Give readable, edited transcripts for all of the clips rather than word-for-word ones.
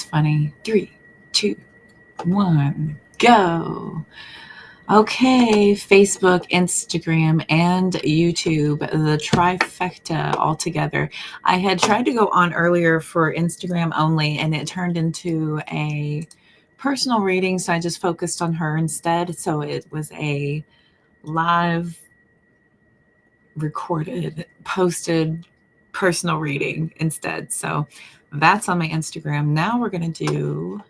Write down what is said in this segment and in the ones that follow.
funny. 3, 2, 1, go. Okay, Facebook, Instagram, and YouTube, the trifecta all together. I had tried to go on earlier for Instagram only, and it turned into a personal reading, so I just focused on her instead. So it was a live, recorded, posted personal reading instead. So that's on my Instagram. Now we're going to do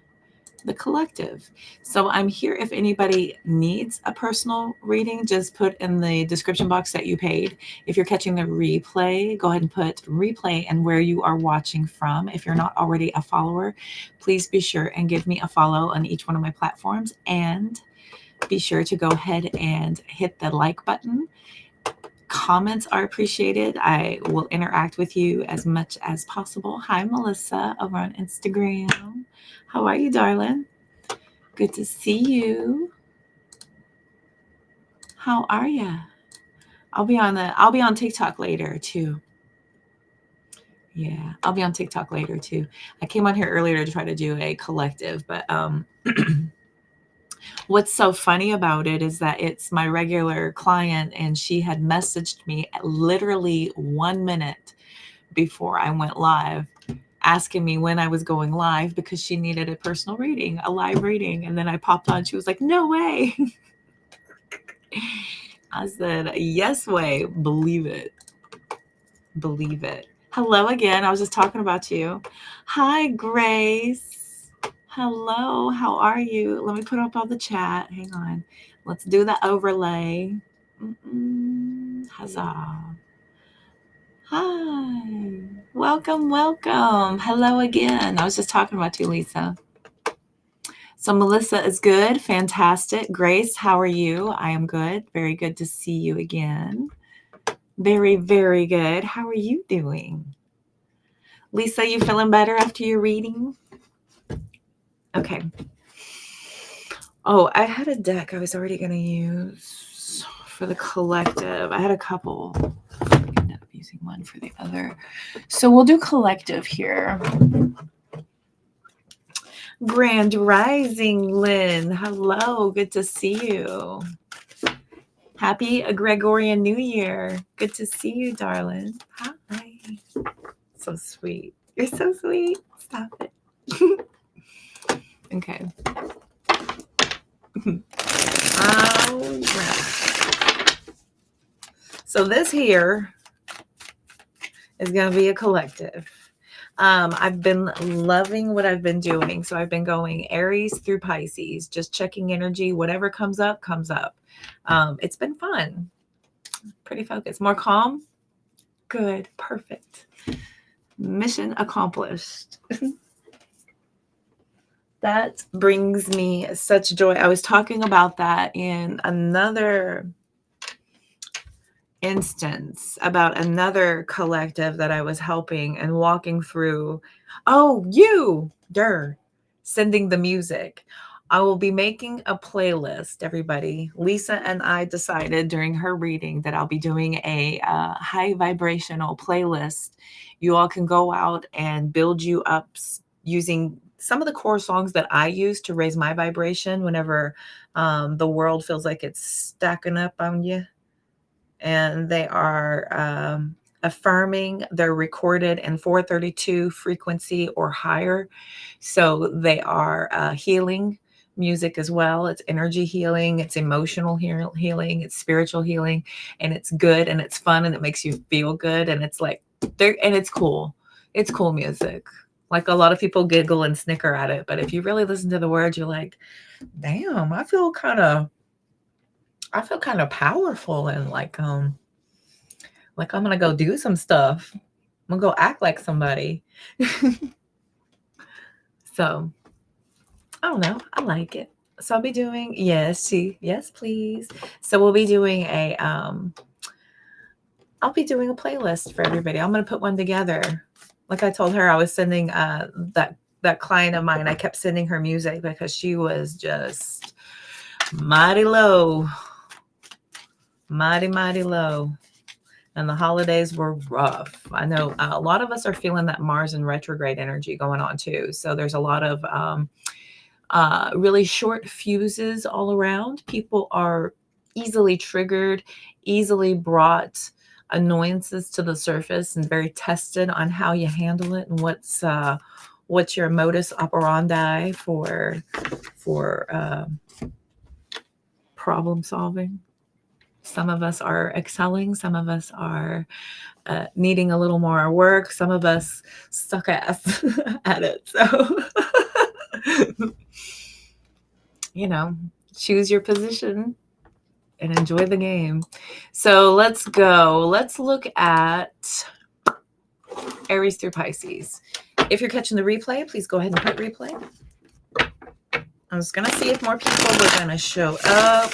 the collective. So I'm here if anybody needs a personal reading, just put in the description box that you paid. If you're catching the replay, go ahead and put replay and where you are watching from. If you're not already a follower, please be sure and give me a follow on each one of my platforms, and be sure to go ahead and hit the like button. Comments are appreciated. I will interact with you as much as possible. Hi, Melissa, over on Instagram. How are you, darling? Good to see you. How are you? I'll be on TikTok later too. Yeah, I'll be on TikTok later too. I came on here earlier to try to do a collective, but what's so funny about it is that it's my regular client, and she had messaged me literally 1 minute before I went live, asking me when I was going live because she needed a personal reading, a live reading. And then I popped on. She was like, no way. I said, yes way. Believe it. Believe it. Hello again. I was just talking about you. Hi, Grace. Hello. How are you? Let me put up all the chat. Hang on. Let's do the overlay. Huzzah. Hi. Welcome, welcome. Hello again. I was just talking about you, Lisa. So Melissa is good. Fantastic. Grace, how are you? I am good. Very good to see you again. Very, very good. How are you doing? Lisa, you feeling better after your reading? Okay. Oh, I had a deck I was already going to use for the collective. I had a couple. I ended up using one for the other. So we'll do collective here. Grand Rising, Lynn. Hello. Good to see you. Happy Gregorian New Year. Good to see you, darling. Hi. So sweet. You're so sweet. Stop it. Okay. All right. So this here is going to be a collective. I've been loving what I've been doing. So I've been going Aries through Pisces, just checking energy. Whatever comes up, comes up. It's been fun. Pretty focused. More calm? Good. Perfect. Mission accomplished. That brings me such joy. I was talking about that in another instance about another collective that I was helping and walking through. Oh, sending the music. I will be making a playlist, everybody. Lisa and I decided during her reading that I'll be doing a high vibrational playlist. You all can go out and build you up using some of the core songs that I use to raise my vibration whenever the world feels like it's stacking up on you. And they are affirming. They're recorded in 432 frequency or higher. So they are healing music as well. It's energy healing, it's emotional healing, it's spiritual healing, and it's good and it's fun and it makes you feel good. And it's like, and it's cool. It's cool music. Like a lot of people giggle and snicker at it, but if you really listen to the words, you're like, damn, I feel kind of powerful and like I'm gonna go do some stuff. I'm gonna go act like somebody. So I don't know. I like it. So I'll be doing yes, please. So we'll be doing I'll be doing a playlist for everybody. I'm gonna put one together. Like I told her, I was sending that client of mine. I kept sending her music because she was just mighty low. Mighty low. And the holidays were rough. I know a lot of us are feeling that Mars in retrograde energy going on too. So there's a lot of really short fuses all around. People are easily triggered, easily brought annoyances to the surface, and very tested on how you handle it and what's your modus operandi for problem solving. Some of us are excelling. Some of us are needing a little more work. Some of us suck ass at it. So, choose your position and enjoy the game. So let's go. Let's look at Aries through Pisces. If you're catching the replay, please go ahead and put replay. I'm just going to see if more people are going to show up.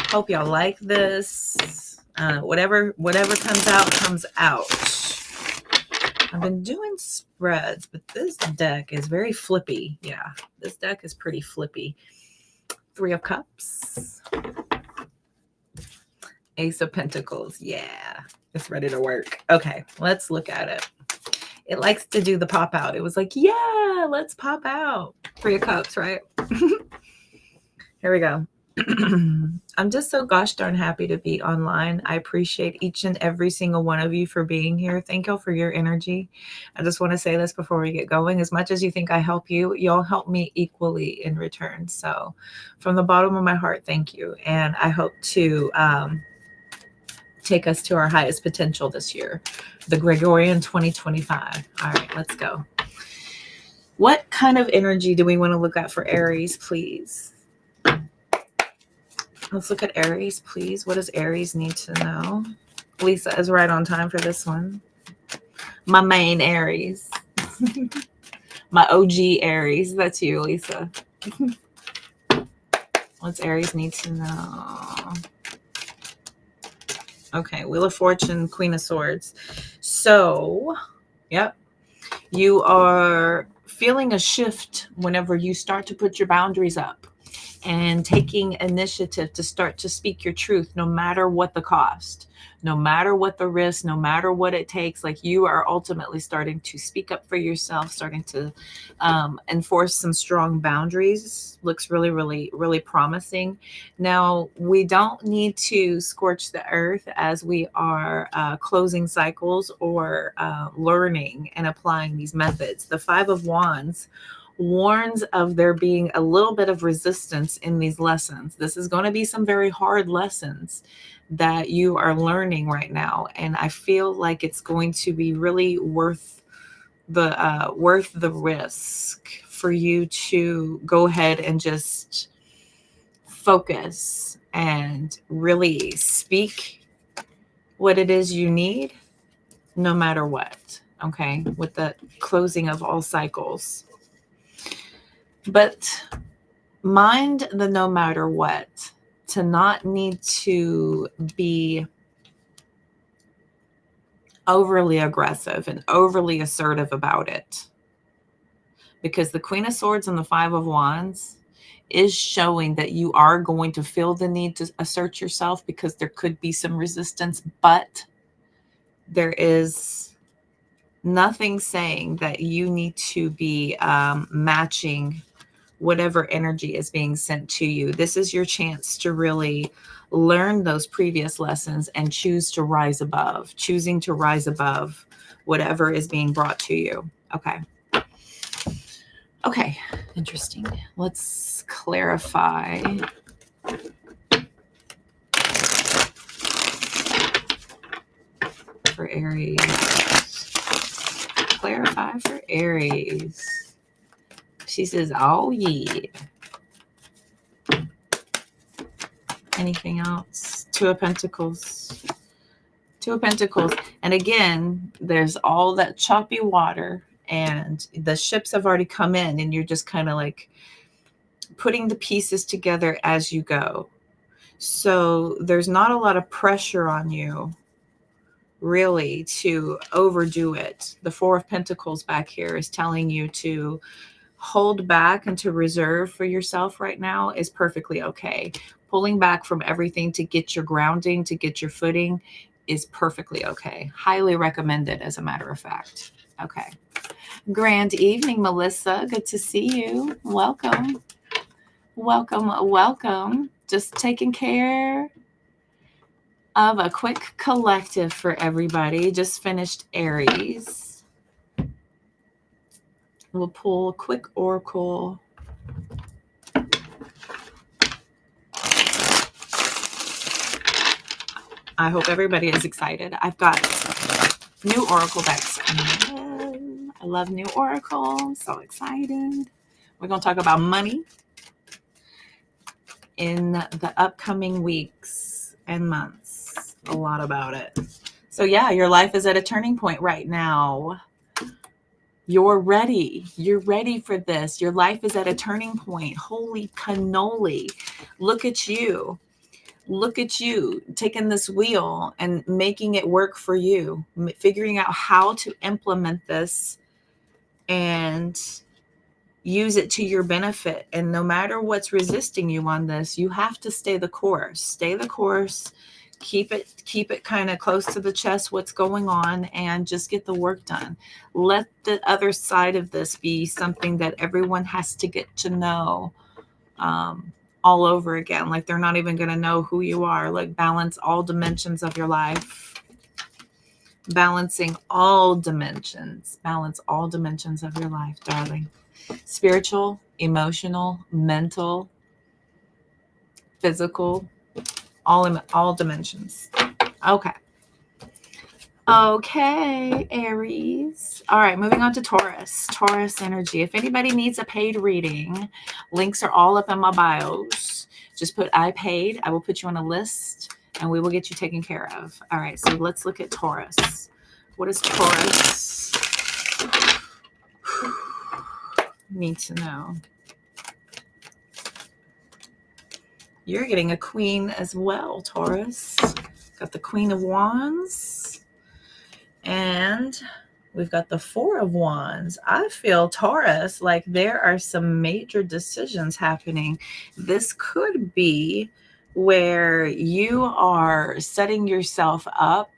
Hope y'all like this. Whatever comes out, comes out. I've been doing spreads, but this deck is very flippy. Yeah, this deck is pretty flippy. 3 of Cups. Ace of Pentacles. Yeah, it's ready to work. Okay, let's look at it. It likes to do the pop out. It was like, yeah, let's pop out. 3 of Cups, right? Here we go. I'm just so gosh darn happy to be online. I appreciate each and every single one of you for being here. Thank y'all for your energy. I just want to say this before we get going. As much as you think I help you, y'all help me equally in return. So from the bottom of my heart, thank you. And I hope to take us to our highest potential this year, the Gregorian 2025. All right, let's go. What kind of energy do we want to look at for Aries, please? Let's look at Aries, please. What does Aries need to know? Lisa is right on time for this one. My main Aries. My OG Aries. That's you, Lisa. What's Aries need to know? Okay, Wheel of Fortune, Queen of Swords. So, yep. You are feeling a shift whenever you start to put your boundaries up and taking initiative to start to speak your truth, no matter what the cost, no matter what the risk, no matter what it takes. Like, you are ultimately starting to speak up for yourself, starting to enforce some strong boundaries. Looks really, really, really promising. Now, we don't need to scorch the earth as we are closing cycles or learning and applying these methods. The 5 of Wands warns of there being a little bit of resistance in these lessons. This is going to be some very hard lessons that you are learning right now, and I feel like it's going to be really worth the risk for you to go ahead and just focus and really speak what it is you need, no matter what. Okay, with the closing of all cycles. But mind the no matter what, to not need to be overly aggressive and overly assertive about it. Because the Queen of Swords and the 5 of Wands is showing that you are going to feel the need to assert yourself because there could be some resistance, but there is nothing saying that you need to be matching whatever energy is being sent to you. This is your chance to really learn those previous lessons and choosing to rise above whatever is being brought to you. Okay, interesting. Let's clarify. For Aries. Clarify for Aries. She says, oh, yeah. Anything else? 2 of Pentacles. 2 of Pentacles. And again, there's all that choppy water, and the ships have already come in, and you're just kind of like putting the pieces together as you go. So there's not a lot of pressure on you, really, to overdo it. The 4 of Pentacles back here is telling you to hold back and to reserve for yourself right now is perfectly okay. Pulling back from everything to get your grounding, to get your footing, is perfectly okay. Highly recommended, as a matter of fact. Okay. Grand evening, Melissa. Good to see you. Welcome. Welcome, welcome. Just taking care of a quick collective for everybody. Just finished Aries. We'll pull a quick oracle. I hope everybody is excited. I've got new oracle decks coming in. I love new oracle. I'm so excited. We're going to talk about money in the upcoming weeks and months. A lot about it. So yeah, your life is at a turning point right now. You're ready. You're ready for this. Your life is at a turning point. Holy cannoli. Look at you. Look at you taking this wheel and making it work for you, figuring out how to implement this and use it to your benefit. And no matter what's resisting you on this, you have to stay the course. Stay the course. Keep it kind of close to the chest, what's going on, and just get the work done. Let the other side of this be something that everyone has to get to know all over again. Like they're not even going to know who you are. Like balance all dimensions of your life. Balancing all dimensions. Balance all dimensions of your life, darling. Spiritual, emotional, mental, physical, all dimensions. Okay. Okay, Aries. All right, moving on to Taurus. Taurus energy. If anybody needs a paid reading, links are all up in my bios. Just put I paid. I will put you on a list and we will get you taken care of. All right, so let's look at Taurus. What is Taurus? Need to know. You're getting a queen as well, Taurus. Got the Queen of Wands. And we've got the Four of Wands. I feel, Taurus, like there are some major decisions happening. This could be where you are setting yourself up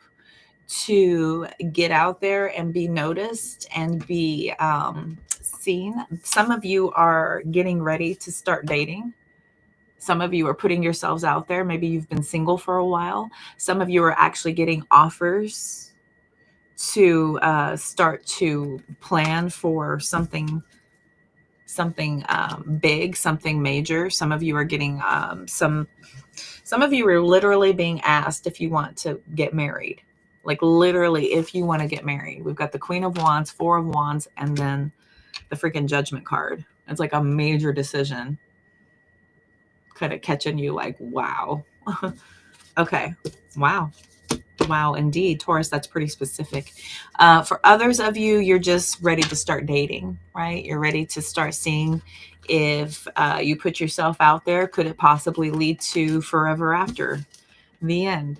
to get out there and be noticed and be seen. Some of you are getting ready to start dating. Some of you are putting yourselves out there. Maybe you've been single for a while. Some of you are actually getting offers to start to plan for something big, something major. Some of you are getting some of you are literally being asked if you want to get married. Like literally, if you want to get married. We've got the Queen of Wands, Four of Wands, and then the freaking Judgment card. It's like a major decision. Kind of catching you like, wow. Okay. Wow. Wow, indeed. Taurus, that's pretty specific. For others of you, you're just ready to start dating, right? You're ready to start seeing if you put yourself out there, could it possibly lead to forever after the end?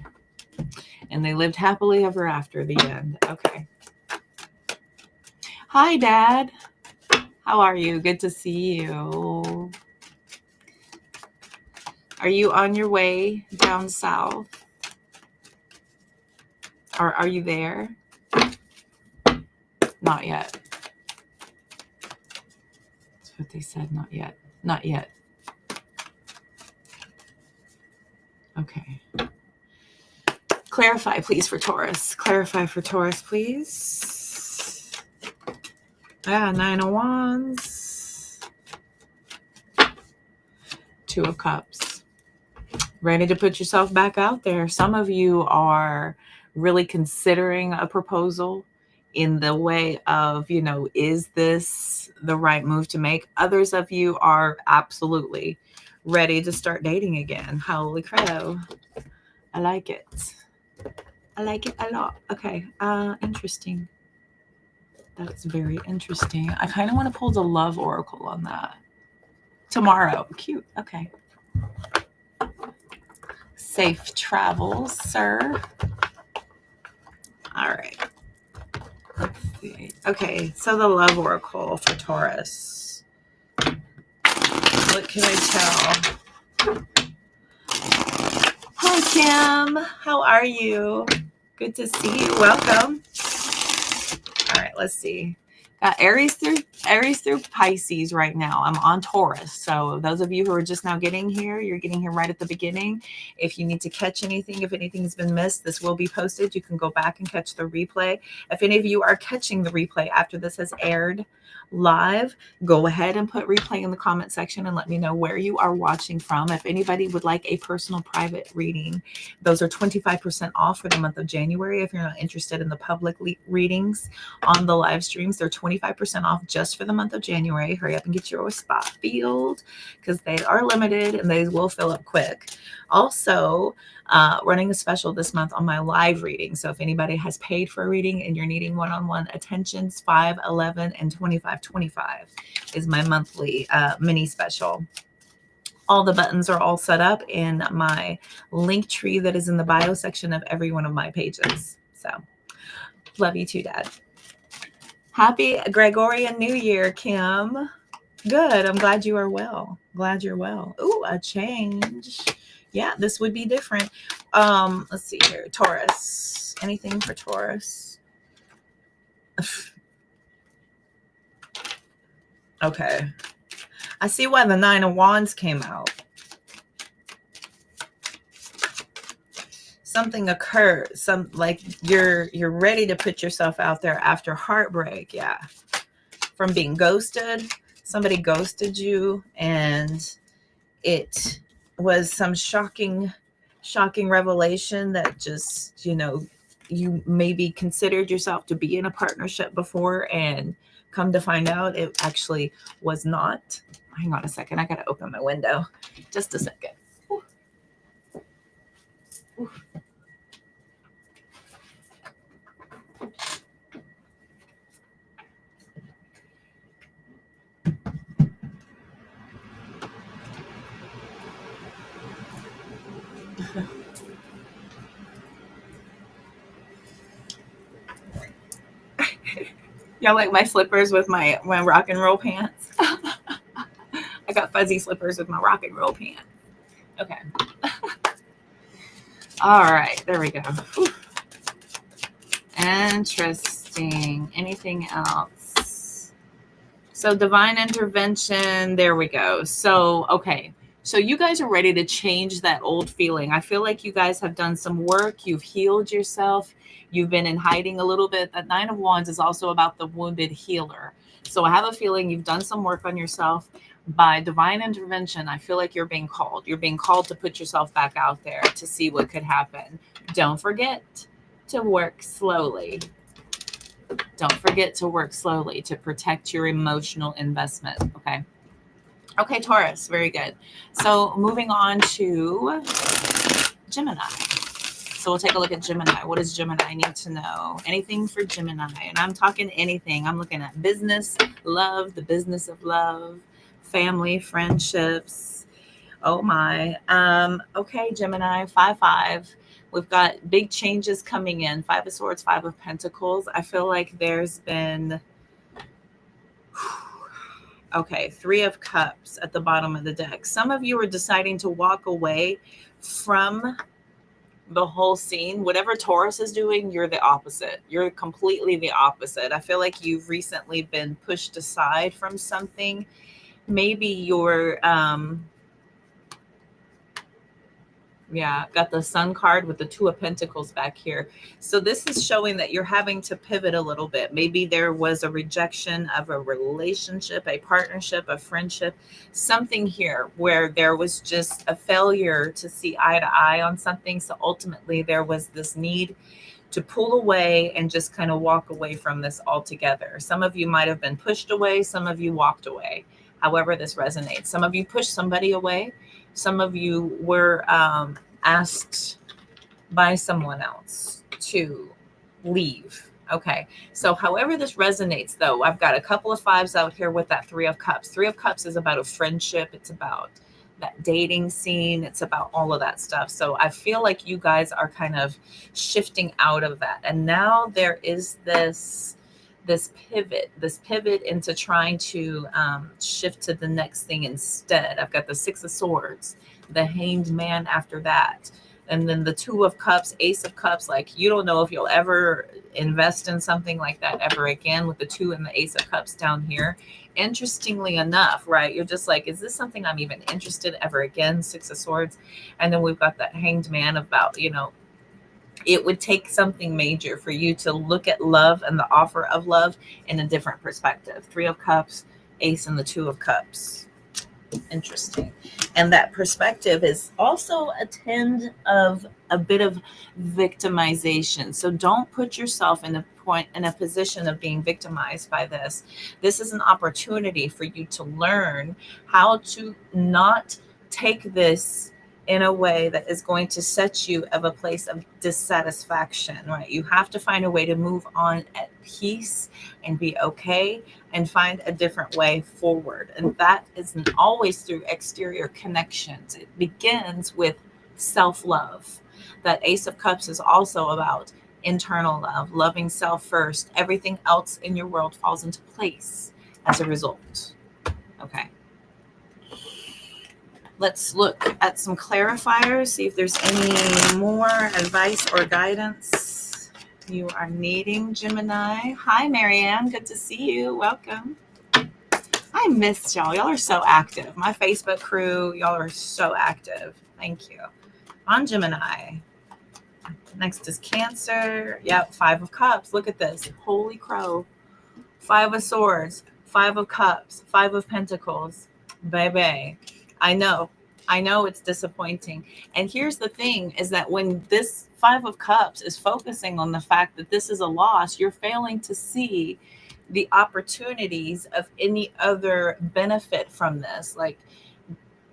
And they lived happily ever after the end. Okay. Hi, Dad. How are you? Good to see you. Are you on your way down south? Or are you there? Not yet. That's what they said. Not yet. Not yet. Okay. Clarify, please, for Taurus. Clarify for Taurus, please. Yeah, Nine of Wands. Two of Cups. Ready to put yourself back out there. Some of you are really considering a proposal in the way of, you know, is this the right move to make? Others of you are absolutely ready to start dating again. Holy crow. I like it. I like it a lot. Okay. Interesting. That's very interesting. I kind of want to pull the love oracle on that. Tomorrow. Cute. Okay. Safe travels, sir. All right. Let's see. Okay, so the love oracle for Taurus. What can I tell? Hi, Kim. How are you? Good to see you. Welcome. All right, let's see. Got Aries through Pisces right now. I'm on Taurus. So those of you who are just now getting here, you're getting here right at the beginning. If you need to catch anything, if anything's been missed, this will be posted. You can go back and catch the replay. If any of you are catching the replay after this has aired live, go ahead and put replay in the comment section and let me know where you are watching from. If anybody would like a personal private reading, those are 25% off for the month of January. If you're not interested in the public readings on the live streams, they're 25% off just for the month of January. Hurry up and get your spot filled because they are limited and they will fill up quick. Also, running a special this month on my live reading. So if anybody has paid for a reading and you're needing one-on-one attentions, 5, 11, and 25 is my monthly mini special. All the buttons are all set up in my link tree that is in the bio section of every one of my pages. So love you too, Dad. Happy Gregorian New Year, Kim. Good. I'm glad you are well. Glad you're well. Ooh, a change. Yeah, this would be different. Let's see here. Taurus. Anything for Taurus? Okay. I see why the 9 of Wands came out. Something occurred. Like you're ready to put yourself out there after heartbreak. Yeah. From being ghosted. Somebody ghosted you and it was some shocking revelation that just, you maybe considered yourself to be in a partnership before and come to find out it actually was not. Hang on a second. I got to open my window. Just a second. Ooh. Ooh. Y'all like my slippers with my rock and roll pants? I got fuzzy slippers with my rock and roll pants. Okay. All right. There we go. Whew. Interesting. Anything else? So divine intervention. There we go. So, okay. So you guys are ready to change that old feeling. I feel like you guys have done some work. You've healed yourself. You've been in hiding a little bit. That 9 of Wands is also about the wounded healer. So I have a feeling you've done some work on yourself. By divine intervention, I feel like you're being called. You're being called to put yourself back out there to see what could happen. Don't forget to work slowly. Don't forget to work slowly to protect your emotional investment. Okay. Okay, Taurus. Very good. So moving on to Gemini. So we'll take a look at Gemini. What does Gemini need to know? Anything for Gemini? And I'm talking anything. I'm looking at business, love, the business of love, family, friendships. Oh my. Okay, Gemini, 5-5. We've got big changes coming in. 5 of Swords, 5 of Pentacles. I feel like there's been, okay, 3 of Cups at the bottom of the deck. Some of you are deciding to walk away from the whole scene. Whatever Taurus is doing, you're the opposite. You're completely the opposite. I feel like you've recently been pushed aside from something. Maybe you're, got the Sun card with the 2 of Pentacles back here. So this is showing that you're having to pivot a little bit. Maybe there was a rejection of a relationship, a partnership, a friendship, something here where there was just a failure to see eye to eye on something. So ultimately there was this need to pull away and just kind of walk away from this altogether. Some of you might have been pushed away. Some of you walked away. However this resonates. Some of you pushed somebody away. Some of you were asked by someone else to leave. Okay. So however this resonates, though, I've got a couple of 5s out here with that 3 of Cups. 3 of Cups is about a friendship. It's about that dating scene. It's about all of that stuff. So I feel like you guys are kind of shifting out of that. And now there is this pivot into trying to shift to the next thing instead. I've got the 6 of Swords, the Hanged Man after that. And then the Two of Cups, Ace of Cups, like you don't know if you'll ever invest in something like that ever again, with the Two and the Ace of Cups down here. Interestingly enough, right? You're just like, is this something I'm even interested ever again? Six of Swords. And then we've got that Hanged Man about, it would take something major for you to look at love and the offer of love in a different perspective. Three of Cups, Ace, and the Two of Cups. Interesting. And that perspective is also a tend of a bit of victimization. So don't put yourself in a position of being victimized by this. This is an opportunity for you to learn how to not take this in a way that is going to set you of a place of dissatisfaction, right? You have to find a way to move on at peace and be okay and find a different way forward. And that isn't always through exterior connections. It begins with self-love. That Ace of Cups is also about internal love, loving self first. Everything else in your world falls into place as a result. Okay. Let's look at some clarifiers, see if there's any more advice or guidance you are needing, Gemini. Hi, Marianne. Good to see you. Welcome. I missed y'all. Y'all are so active. My Facebook crew, y'all are so active. Thank you. On Gemini. Next is Cancer. Yep, Five of Cups. Look at this. Holy crow. Five of Swords. Five of Cups. Five of Pentacles. Baby. I know it's disappointing. And here's the thing is that when this Five of Cups is focusing on the fact that this is a loss, you're failing to see the opportunities of any other benefit from this. Like,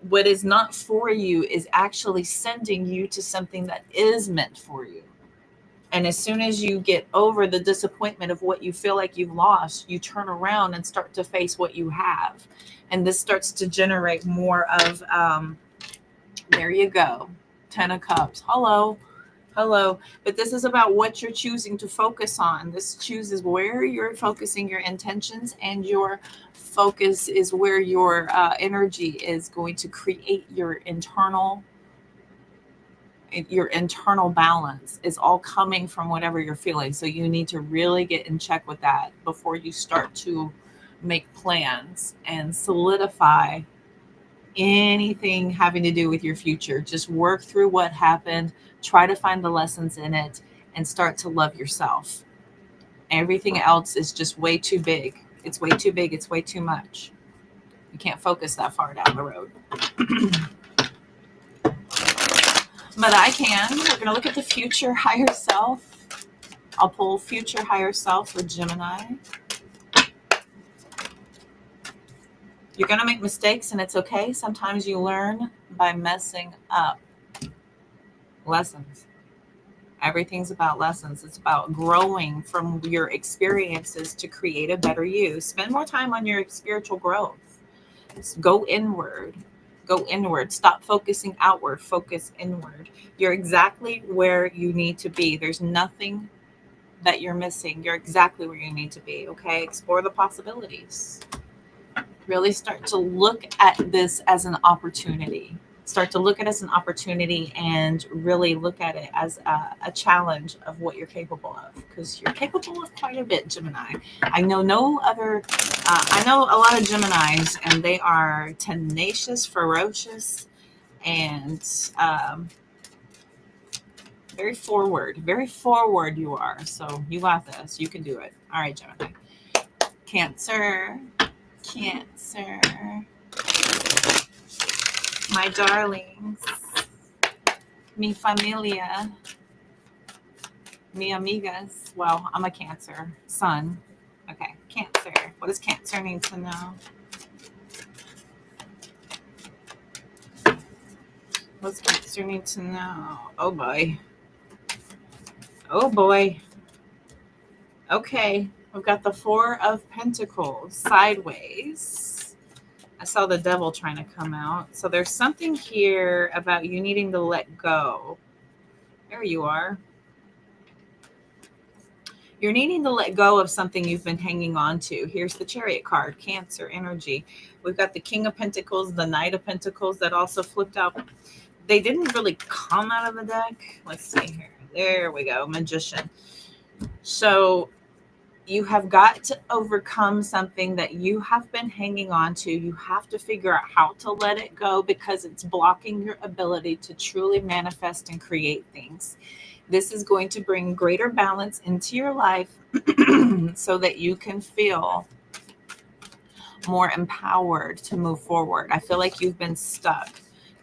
what is not for you is actually sending you to something that is meant for you. And as soon as you get over the disappointment of what you feel like you've lost, you turn around and start to face what you have. And this starts to generate more of, there you go, Ten of Cups. Hello. But this is about what you're choosing to focus on. This chooses where you're focusing your intentions, and your focus is where your energy is going to create your internal balance. Is all coming from whatever you're feeling. So you need to really get in check with that before you start to make plans and solidify anything having to do with your future. Just work through what happened, try to find the lessons in it, and start to love yourself. Everything else is just way too big. It's way too big. It's way too much. You can't focus that far down the road. But I can. We're going to look at the future higher self. I'll pull future higher self for Gemini. You're going to make mistakes, and it's okay. Sometimes you learn by messing up. Lessons. Everything's about lessons. It's about growing from your experiences to create a better you. Spend more time on your spiritual growth. Go inward. Go inward. Stop focusing outward. Focus inward. You're exactly where you need to be. There's nothing that you're missing. You're exactly where you need to be. Okay? Explore the possibilities. Really start to look at this as an opportunity. Start to look at it as an opportunity, and really look at it as a challenge of what you're capable of, because you're capable of quite a bit, Gemini. I know I know a lot of Geminis, and they are tenacious, ferocious, and very forward you are. So you got this. You can do it. All right, Gemini. Cancer. My darlings, mi familia, mi amigas. Well, I'm a Cancer sun. Okay, Cancer. What does Cancer need to know? What does Cancer need to know? Oh boy. Okay, we've got the Four of Pentacles sideways. I saw the Devil trying to come out. So there's something here about you needing to let go. There you are. You're needing to let go of something you've been hanging on to. Here's the Chariot card, Cancer energy. We've got the King of Pentacles, the Knight of Pentacles that also flipped out. they didn't really come out of the deck. Let's see here. There we go. Magician. So you have got to overcome something that you have been hanging on to. You have to figure out how to let it go because it's blocking your ability to truly manifest and create things. This is going to bring greater balance into your life so that you can feel more empowered to move forward. I feel like you've been stuck.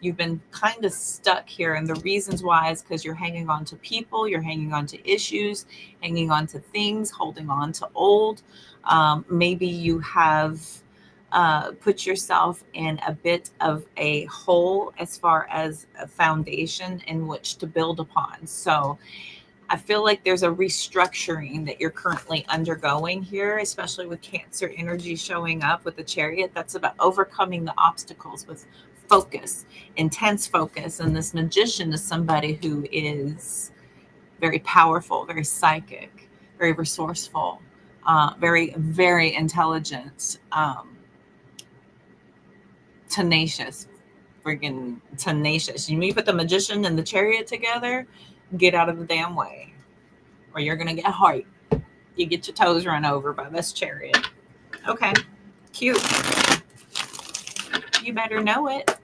You've been kind of stuck here. And the reasons why is because you're hanging on to people, you're hanging on to issues, hanging on to things, holding on to old. Maybe you have put yourself in a bit of a hole as far as a foundation in which to build upon. So I feel like there's a restructuring that you're currently undergoing here, especially with Cancer energy showing up with the Chariot. That's about overcoming the obstacles with focus, intense focus. And this Magician is somebody who is very powerful, very psychic, very resourceful, very, very intelligent, tenacious, freaking tenacious. You put the Magician and the Chariot together, get out of the damn way, or you're gonna get hurt. You get your toes run over by this Chariot. Okay, cute. You better know it.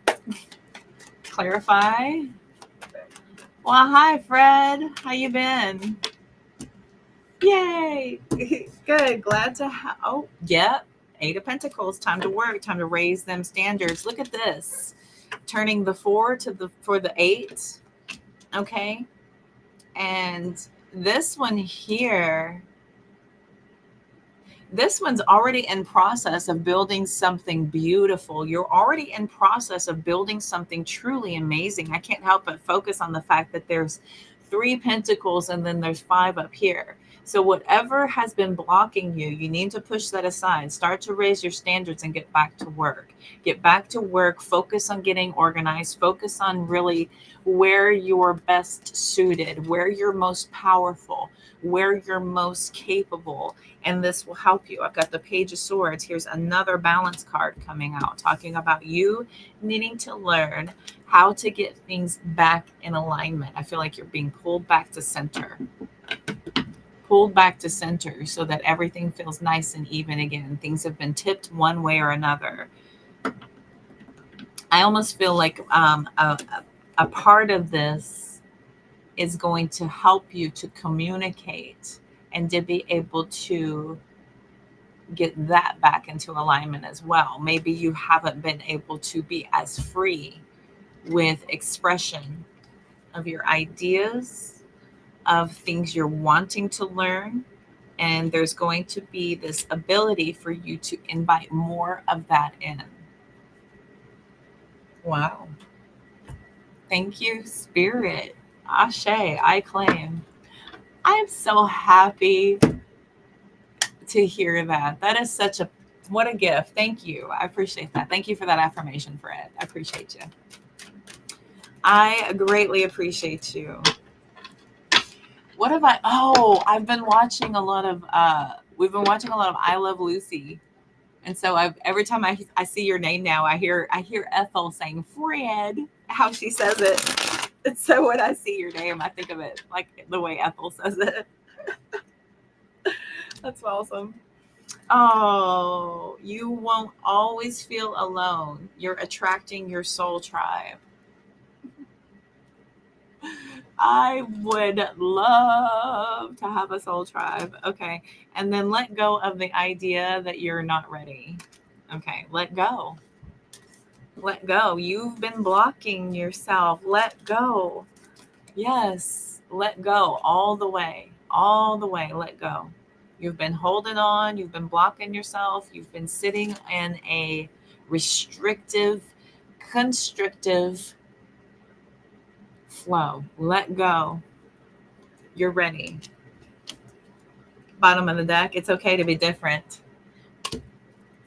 Clarify. Well, hi, Fred. How you been? Yay. Good. Glad to have. Oh, yep. Eight of Pentacles. Time to work. Time to raise them standards. Look at this. Turning the 4 for the 8. Okay. And this one here, this one's already in process of building something beautiful. You're already in process of building something truly amazing. I can't help but focus on the fact that there's 3 pentacles and then there's 5 up here. So whatever has been blocking you, you need to push that aside. Start to raise your standards and get back to work. Get back to work. Focus on getting organized. Focus on really where you're best suited, where you're most powerful, where you're most capable. And this will help you. I've got the Page of Swords. Here's another balance card coming out, talking about you needing to learn how to get things back in alignment. I feel like you're being pulled back to center. Pulled back to center so that everything feels nice and even again. Things have been tipped one way or another. I almost feel like a part of this is going to help you to communicate and to be able to get that back into alignment as well. Maybe you haven't been able to be as free with expression of your ideas, of things you're wanting to learn. And there's going to be this ability for you to invite more of that in. Wow. Thank you, Spirit. Ashe, I claim. I'm so happy to hear that. That is such a, what a gift. Thank you. I appreciate that. Thank you for that affirmation, Fred. I appreciate you. I greatly appreciate you. What have I've been watching a lot of, we've been watching a lot of I Love Lucy. And so every time I see your name now, I hear Ethel saying, Fred, how she says it. And so when I see your name, I think of it like the way Ethel says it. That's awesome. Oh, you won't always feel alone. You're attracting your soul tribe. I would love to have a soul tribe. Okay. And then let go of the idea that you're not ready. Okay. Let go. Let go. You've been blocking yourself. Let go. Yes. Let go all the way. All the way. Let go. You've been holding on. You've been blocking yourself. You've been sitting in a restrictive, constrictive flow. Let go. You're ready. Bottom of the deck. It's okay to be different.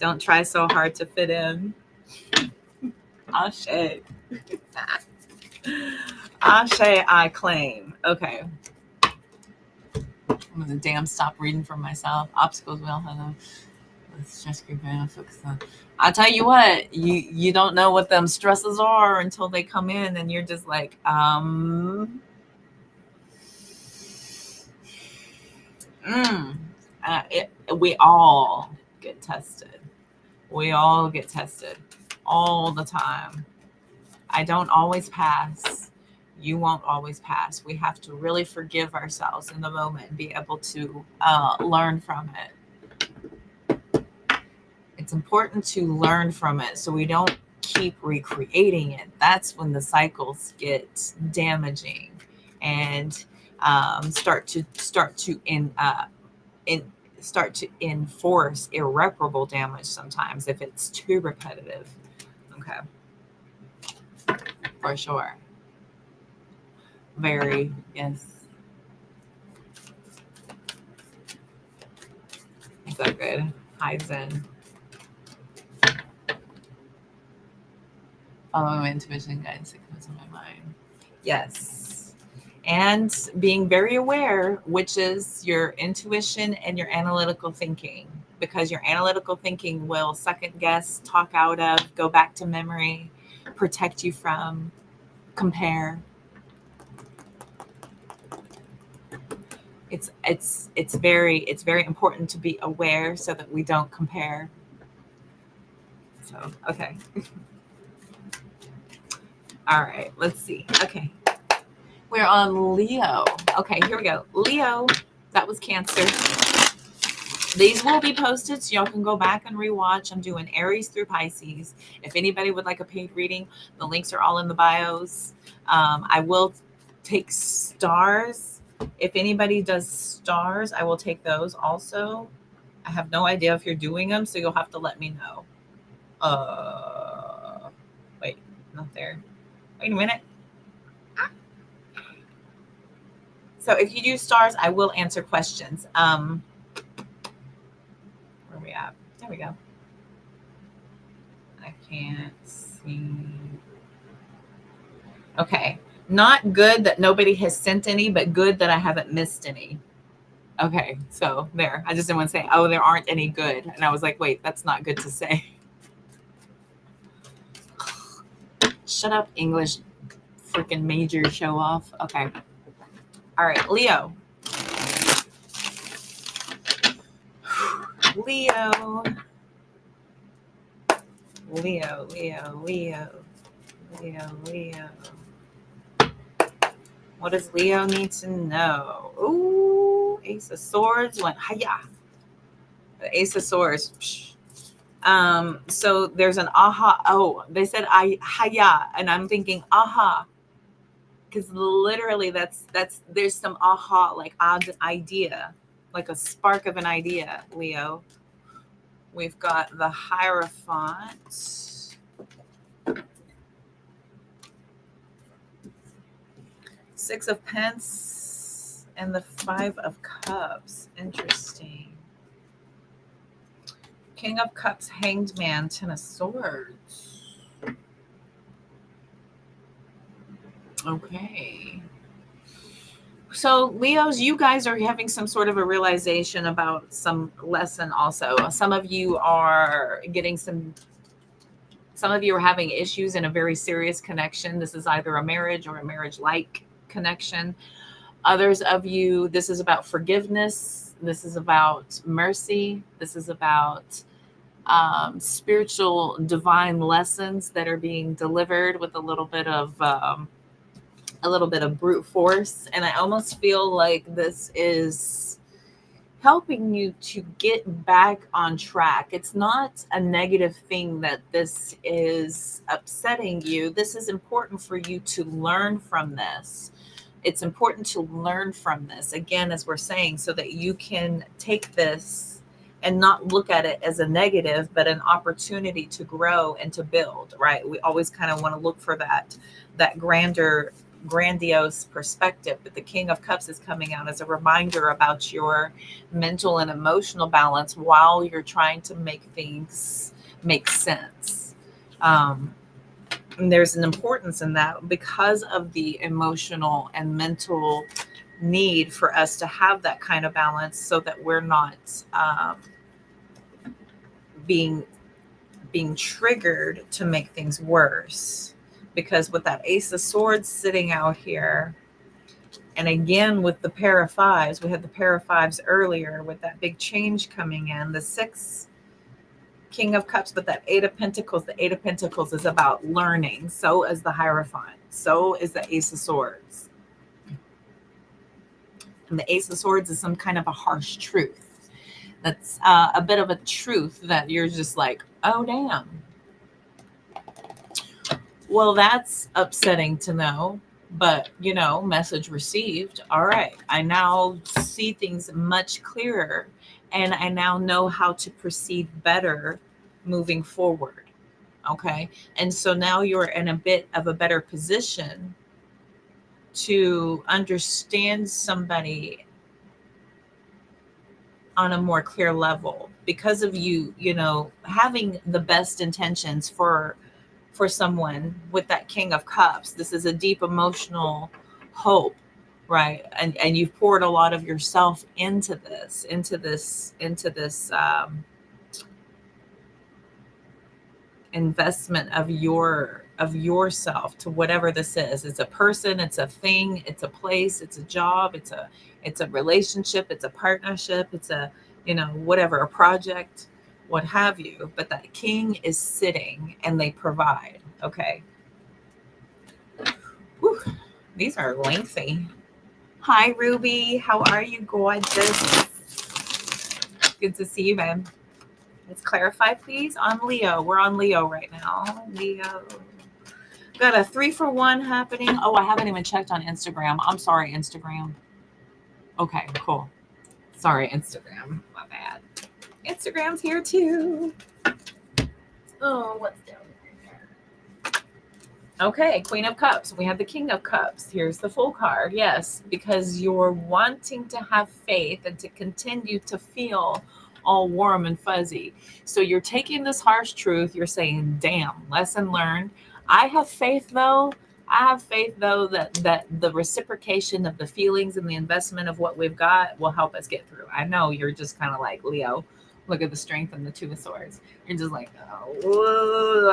Don't try so hard to fit in. Ashe. Ashe, I claim. Okay. I'm gonna stop reading for myself. Obstacles we all have. Let's just keep on focusing. I tell you what, you don't know what them stresses are until they come in, and you're just like, we all get tested. We all get tested all the time. I don't always pass. You won't always pass. We have to really forgive ourselves in the moment and be able to learn from it. It's important to learn from it so we don't keep recreating it. That's when the cycles get damaging and start to enforce irreparable damage sometimes if it's too repetitive. Okay. For sure. Very, yes. Is that good? Hi, Zen. Following my intuition guidance that comes in my mind. Yes. And being very aware, which is your intuition and your analytical thinking, because your analytical thinking will second guess, talk out of, go back to memory, protect you from, compare. It's very important to be aware so that we don't compare. So, okay. All right, let's see. Okay. We're on Leo. Okay, here we go. Leo, that was Cancer. These will be posted so y'all can go back and rewatch. I'm doing Aries through Pisces. If anybody would like a paid reading, the links are all in the bios. I will take stars. If anybody does stars, I will take those also. I have no idea if you're doing them, so you'll have to let me know. Wait, not there. Wait a minute. So if you do stars, I will answer questions. Where are we at? There we go. I can't see. Okay. Not good that nobody has sent any, but good that I haven't missed any. Okay. So there. I just didn't want to say, oh, there aren't any good. And I was like, wait, that's not good to say. Shut up, English freaking major show off. Okay. All right. Leo. Leo. Leo, Leo, Leo, Leo, Leo. What does Leo need to know? Ooh, Ace of Swords went hiya. The Ace of Swords. So there's an aha. Oh, they said hiya, and I'm thinking aha, because literally that's there's some aha, like odd idea, like a spark of an idea. Leo. We've got the Hierophant. Six of Pence and the Five of Cups. Interesting. King of Cups, Hanged Man, Ten of Swords. Okay. So Leos, you guys are having some sort of a realization about some lesson also. Some of you are getting some of you are having issues in a very serious connection. This is either a marriage or a marriage-like connection. Others of you, this is about forgiveness. This is about mercy. This is about spiritual divine lessons that are being delivered with a little bit of brute force. And I almost feel like this is helping you to get back on track. It's not a negative thing that this is upsetting you. This is important for you to learn from this. It's important to learn from this, again, as we're saying, so that you can take this and not look at it as a negative, but an opportunity to grow and to build, right? We always kind of want to look for that grandiose perspective, but the King of Cups is coming out as a reminder about your mental and emotional balance while you're trying to make things make sense. And there's an importance in that because of the emotional and mental need for us to have that kind of balance so that we're not being triggered to make things worse. Because with that Ace of Swords sitting out here, and again with the pair of fives, we had the pair of fives earlier with that big change coming in, the six King of Cups, but that Eight of Pentacles, the Eight of Pentacles is about learning. So is the Hierophant. So is the Ace of Swords. And the Ace of Swords is some kind of a harsh truth. That's a bit of a truth that you're just like, oh, damn. Well, that's upsetting to know. But, you know, message received. All right. I now see things much clearer. And I now know how to proceed better moving forward. Okay. And so now you're in a bit of a better position to understand somebody on a more clear level because of you, you know, having the best intentions for someone with that King of Cups. This is a deep emotional hope, right? And you've poured a lot of yourself into this investment of yourself to whatever this is. It's a person, it's a thing, it's a place, it's a job, it's a relationship, it's a partnership, it's a, you know, whatever, a project, what have you. But that king is sitting and they provide. Okay. Whew. These are lengthy. Hi, Ruby. How are you, gorgeous? Good to see you, man. Let's clarify, please, on Leo. We're on Leo right now. Leo. Got a 3-for-1 happening. Oh, I haven't even checked on Instagram. I'm sorry, Instagram. Okay, cool. Sorry, Instagram. My bad. Instagram's here too. Oh, what's down here? Okay, Queen of Cups. We have the King of Cups. Here's the full card. Yes, because you're wanting to have faith and to continue to feel all warm and fuzzy. So you're taking this harsh truth. You're saying, damn, lesson learned. I have faith though. That the reciprocation of the feelings and the investment of what we've got will help us get through. I know you're just kind of like, Leo, look at the strength and the Two of Swords. You're just like, oh,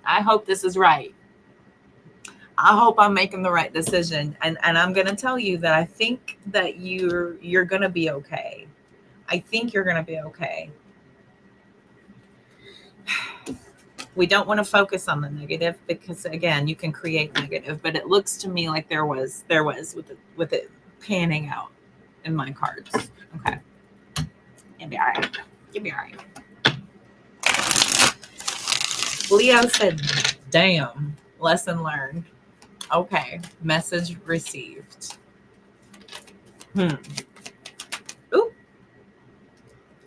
I hope this is right. I hope I'm making the right decision. And I'm going to tell you that I think that you're going to be okay. I think you're going to be okay. We don't want to focus on the negative because, again, you can create negative. But it looks to me like there was with it panning out in my cards. Okay, you'll be all right. You'll be all right. Leo said, "Damn, lesson learned." Okay, message received. Ooh.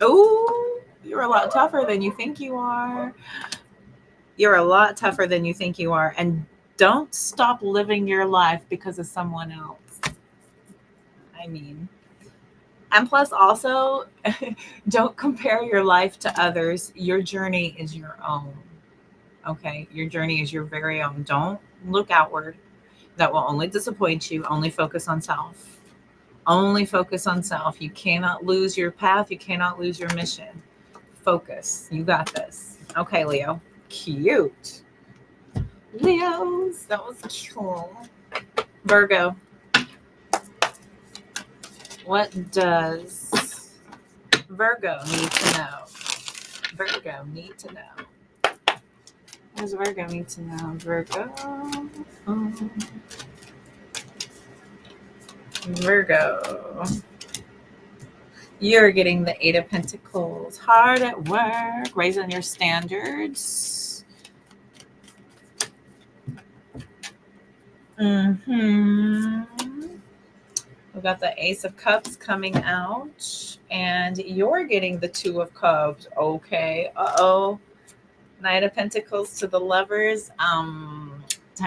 Ooh, you're a lot tougher than you think you are. You're a lot tougher than you think you are. And don't stop living your life because of someone else. I mean, and plus also, don't compare your life to others. Your journey is your own. Okay, your journey is your very own. Don't look outward. That will only disappoint you. Only focus on self. Only focus on self. You cannot lose your path. You cannot lose your mission. Focus. You got this. Okay, Leo. Cute. Leos. That was cool. Virgo. What does Virgo need to know? Virgo need to know. What does Virgo need to know? Virgo. Virgo. You're getting the Eight of Pentacles. Hard at work, raising your standards. We've got the Ace of Cups coming out, and you're getting the Two of Cups. Okay. Uh-oh. Knight of Pentacles to the Lovers. Time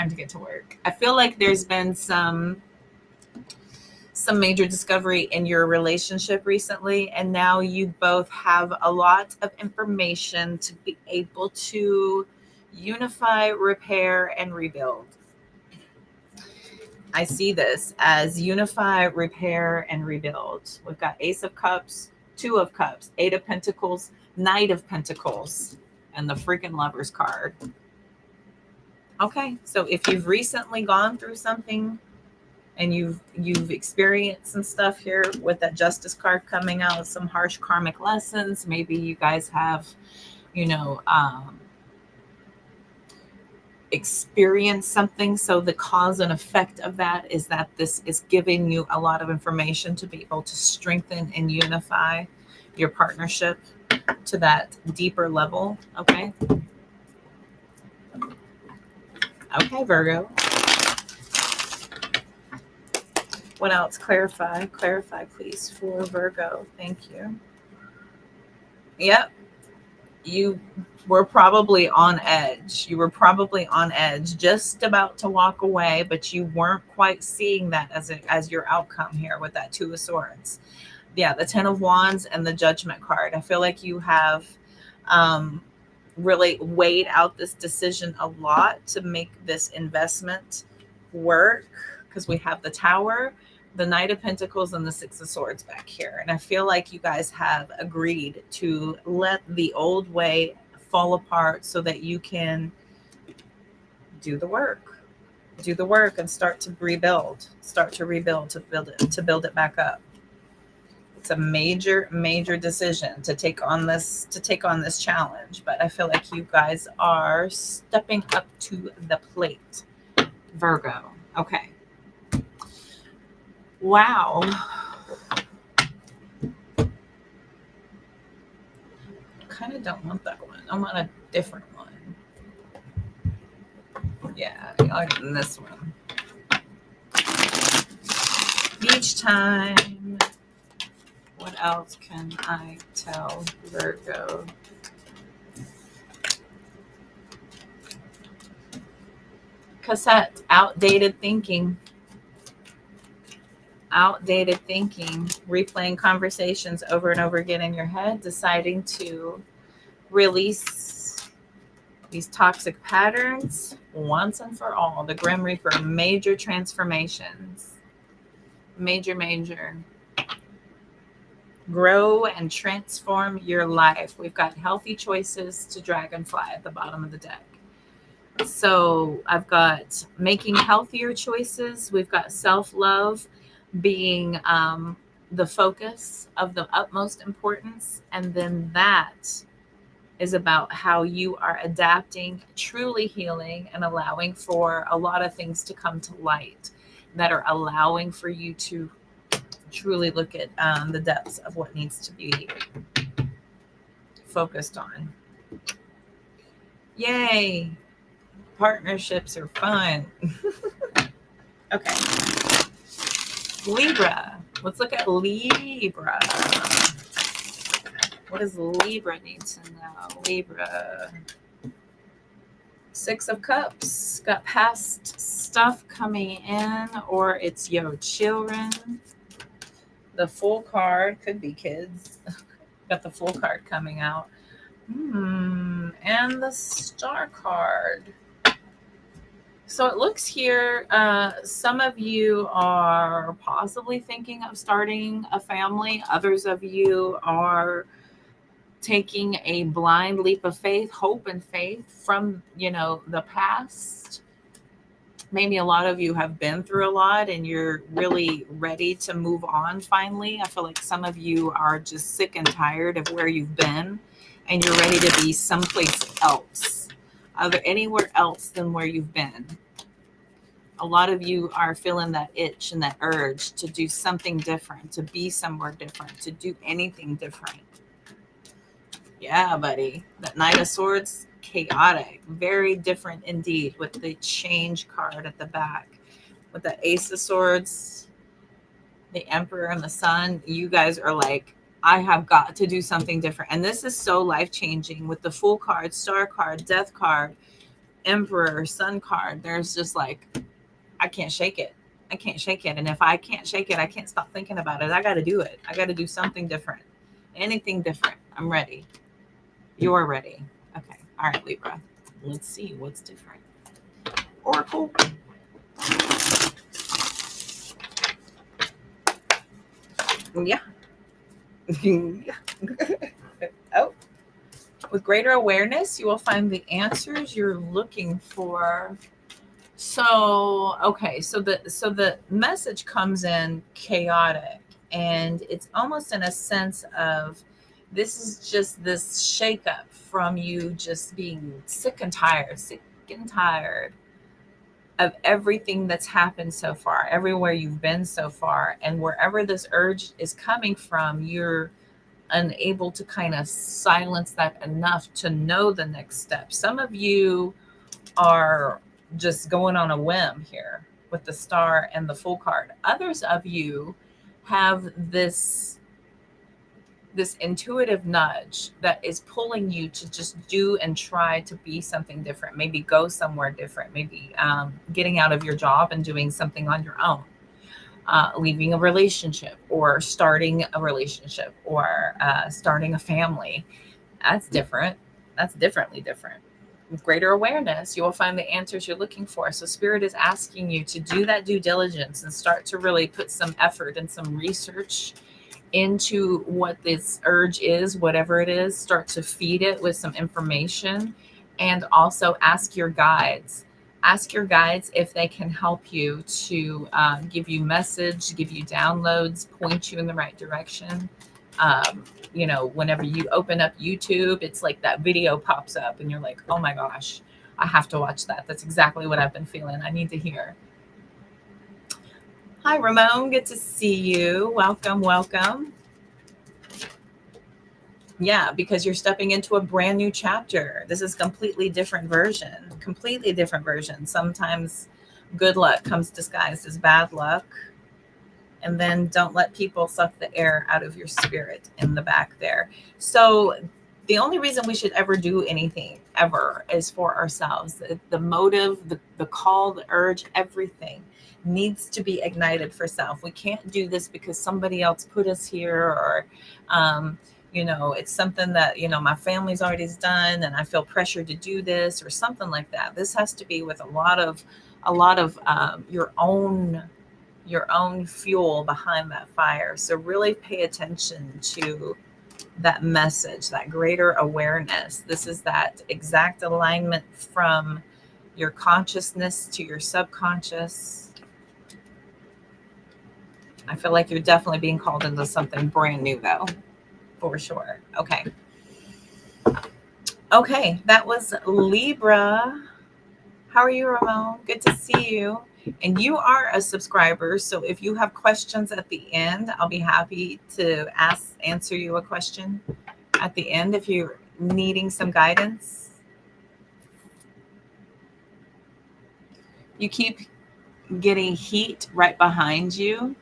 to get to work. I feel like there's been some major discovery in your relationship recently, and now you both have a lot of information to be able to unify, repair, and rebuild. I see this as unify, repair, and rebuild. We've got Ace of Cups, Two of Cups, Eight of Pentacles, Knight of Pentacles, and the freaking Lover's card. Okay, so if you've recently gone through something and you've experienced some stuff here with that Justice card coming out, some harsh karmic lessons, maybe you guys have, you know, experienced something. So the cause and effect of that is that this is giving you a lot of information to be able to strengthen and unify your partnership to that deeper level. Okay. Okay, Virgo. What else? Clarify, please, for Virgo. Thank you. Yep. You were probably on edge. You were probably on edge, just about to walk away, but you weren't quite seeing that as your outcome here with that Two of Swords. Yeah, the Ten of Wands and the Judgment card. I feel like you have really weighed out this decision a lot to make this investment work, because we have the Tower, the Knight of Pentacles, and the Six of Swords back here. And I feel like you guys have agreed to let the old way fall apart so that you can do the work and start to rebuild, to build it back up. It's a major decision to take on this challenge, but I feel like you guys are stepping up to the plate, Virgo. Okay. Wow. Kind of don't want that one. I want a different one. Yeah, I like this one. Each time. What else can I tell Virgo? Cassette, outdated thinking, replaying conversations over and over again in your head, deciding to release these toxic patterns once and for all. The Grim Reaper, major transformations, major. Grow and transform your life. We've got healthy choices to Dragonfly at the bottom of the deck. So I've got making healthier choices. We've got self-love being the focus of the utmost importance. And then that is about how you are adapting, truly healing, and allowing for a lot of things to come to light that are allowing for you to truly look at the depths of what needs to be focused on. Yay! Partnerships are fun. Okay. Libra. Let's look at Libra. What does Libra need to know? Libra. Six of Cups. Got past stuff coming in, or it's your children. The Fool card, could be kids. Got the Fool card coming out. And the Star card. So it looks here, some of you are possibly thinking of starting a family. Others of you are taking a blind leap of faith, hope and faith from, the past. Maybe a lot of you have been through a lot and you're really ready to move on finally. I feel like some of you are just sick and tired of where you've been and you're ready to be someplace else. Are there anywhere else than where you've been? A lot of you are feeling that itch and that urge to do something different, to be somewhere different, to do anything different. Yeah, buddy. That Knight of Swords, chaotic. Very different indeed with the change card at the back. With the Ace of Swords, the Emperor and the Sun, you guys are like, I have got to do something different. And this is so life-changing with the Fool card, Star card, Death card, Emperor, Sun card. There's just like, I can't shake it. I can't shake it. And if I can't shake it, I can't stop thinking about it. I got to do it. I got to do something different. Anything different. I'm ready. You're ready. Okay. All right, Libra. Let's see what's different. Oracle. Yeah. Yeah. Oh, With greater awareness, you will find the answers you're looking for. So, okay, so the message comes in chaotic, and it's almost in a sense of this is just this shakeup from you just being sick and tired of everything that's happened so far, everywhere you've been so far, and wherever this urge is coming from, you're unable to kind of silence that enough to know the next step. Some of you are just going on a whim here with the star and the full card. Others of you have this intuitive nudge that is pulling you to just do and try to be something different, maybe go somewhere different, maybe getting out of your job and doing something on your own, leaving a relationship or starting a relationship or starting a family. That's different. That's differently different. With greater awareness, you will find the answers you're looking for. So Spirit is asking you to do that due diligence and start to really put some effort and some research into what this urge is, whatever it is. Start to feed it with some information, and also ask your guides. Ask your guides if they can help you to give you message, give you downloads, point you in the right direction. Whenever you open up YouTube, it's like that video pops up and you're like, oh my gosh, I have to watch that. That's exactly what I've been feeling. I need to hear. Hi, Ramon. Good to see you. Welcome, welcome. Yeah, because you're stepping into a brand new chapter. This is completely different version. Completely different version. Sometimes good luck comes disguised as bad luck. And then don't let people suck the air out of your spirit in the back there. So the only reason we should ever do anything ever is for ourselves. The motive, the call, the urge, everything needs to be ignited for self. We can't do this because somebody else put us here, or it's something that my family's already done and I feel pressure to do this or something like that. This has to be with a lot of your own fuel behind that fire. So really pay attention to that message, that greater awareness. This is that exact alignment from your consciousness to your subconscious. I feel like you're definitely being called into something brand new, though, for sure. Okay, that was Libra. How are you, Ramon? Good to see you. And you are a subscriber, so if you have questions at the end, I'll be happy to answer you a question at the end if you're needing some guidance. You keep getting heat right behind you.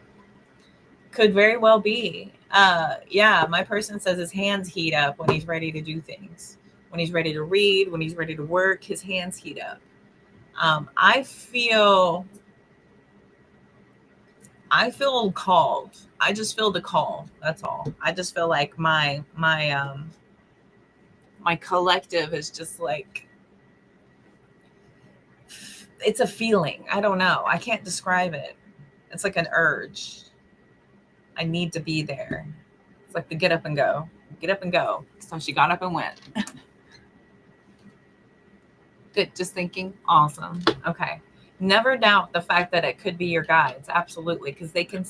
Could very well be. Yeah, my person says his hands heat up when he's ready to do things. When he's ready to read, when he's ready to work, his hands heat up. I feel called. I just feel the call. That's all. I just feel like my collective is just like, it's a feeling. I don't know. I can't describe it. It's like an urge. I need to be there. It's like the get up and go. Get up and go. So she got up and went. Good. Just thinking. Awesome. Okay. Never doubt the fact that it could be your guides. Absolutely. Because they can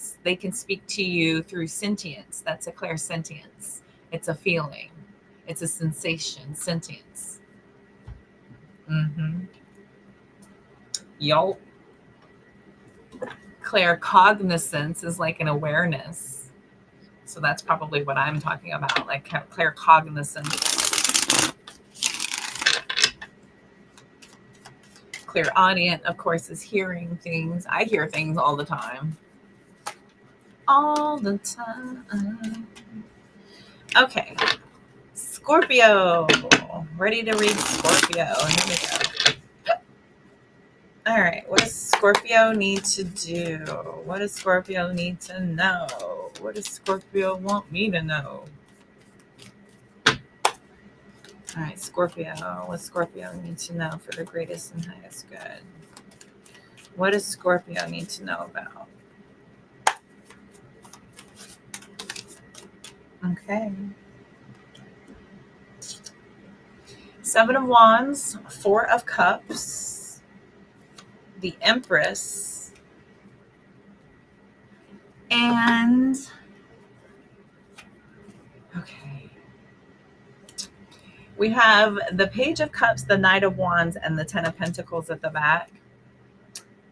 speak to you through sentience. That's a clairsentience. It's a feeling. It's a sensation. Sentience. Y'all. Claircognizance is like an awareness. So that's probably what I'm talking about. Like claircognizance. Clairaudient, of course, is hearing things. I hear things all the time. All the time. Okay. Scorpio. Ready to read Scorpio. Here we go. All right. What does Scorpio need to do? What does Scorpio need to know? What does Scorpio want me to know? All right, Scorpio. What Scorpio need to know for the greatest and highest good? What does Scorpio need to know about? Okay. Seven of Wands, Four of Cups, the Empress, and okay. We have the Page of Cups, the Knight of Wands, and the Ten of Pentacles at the back,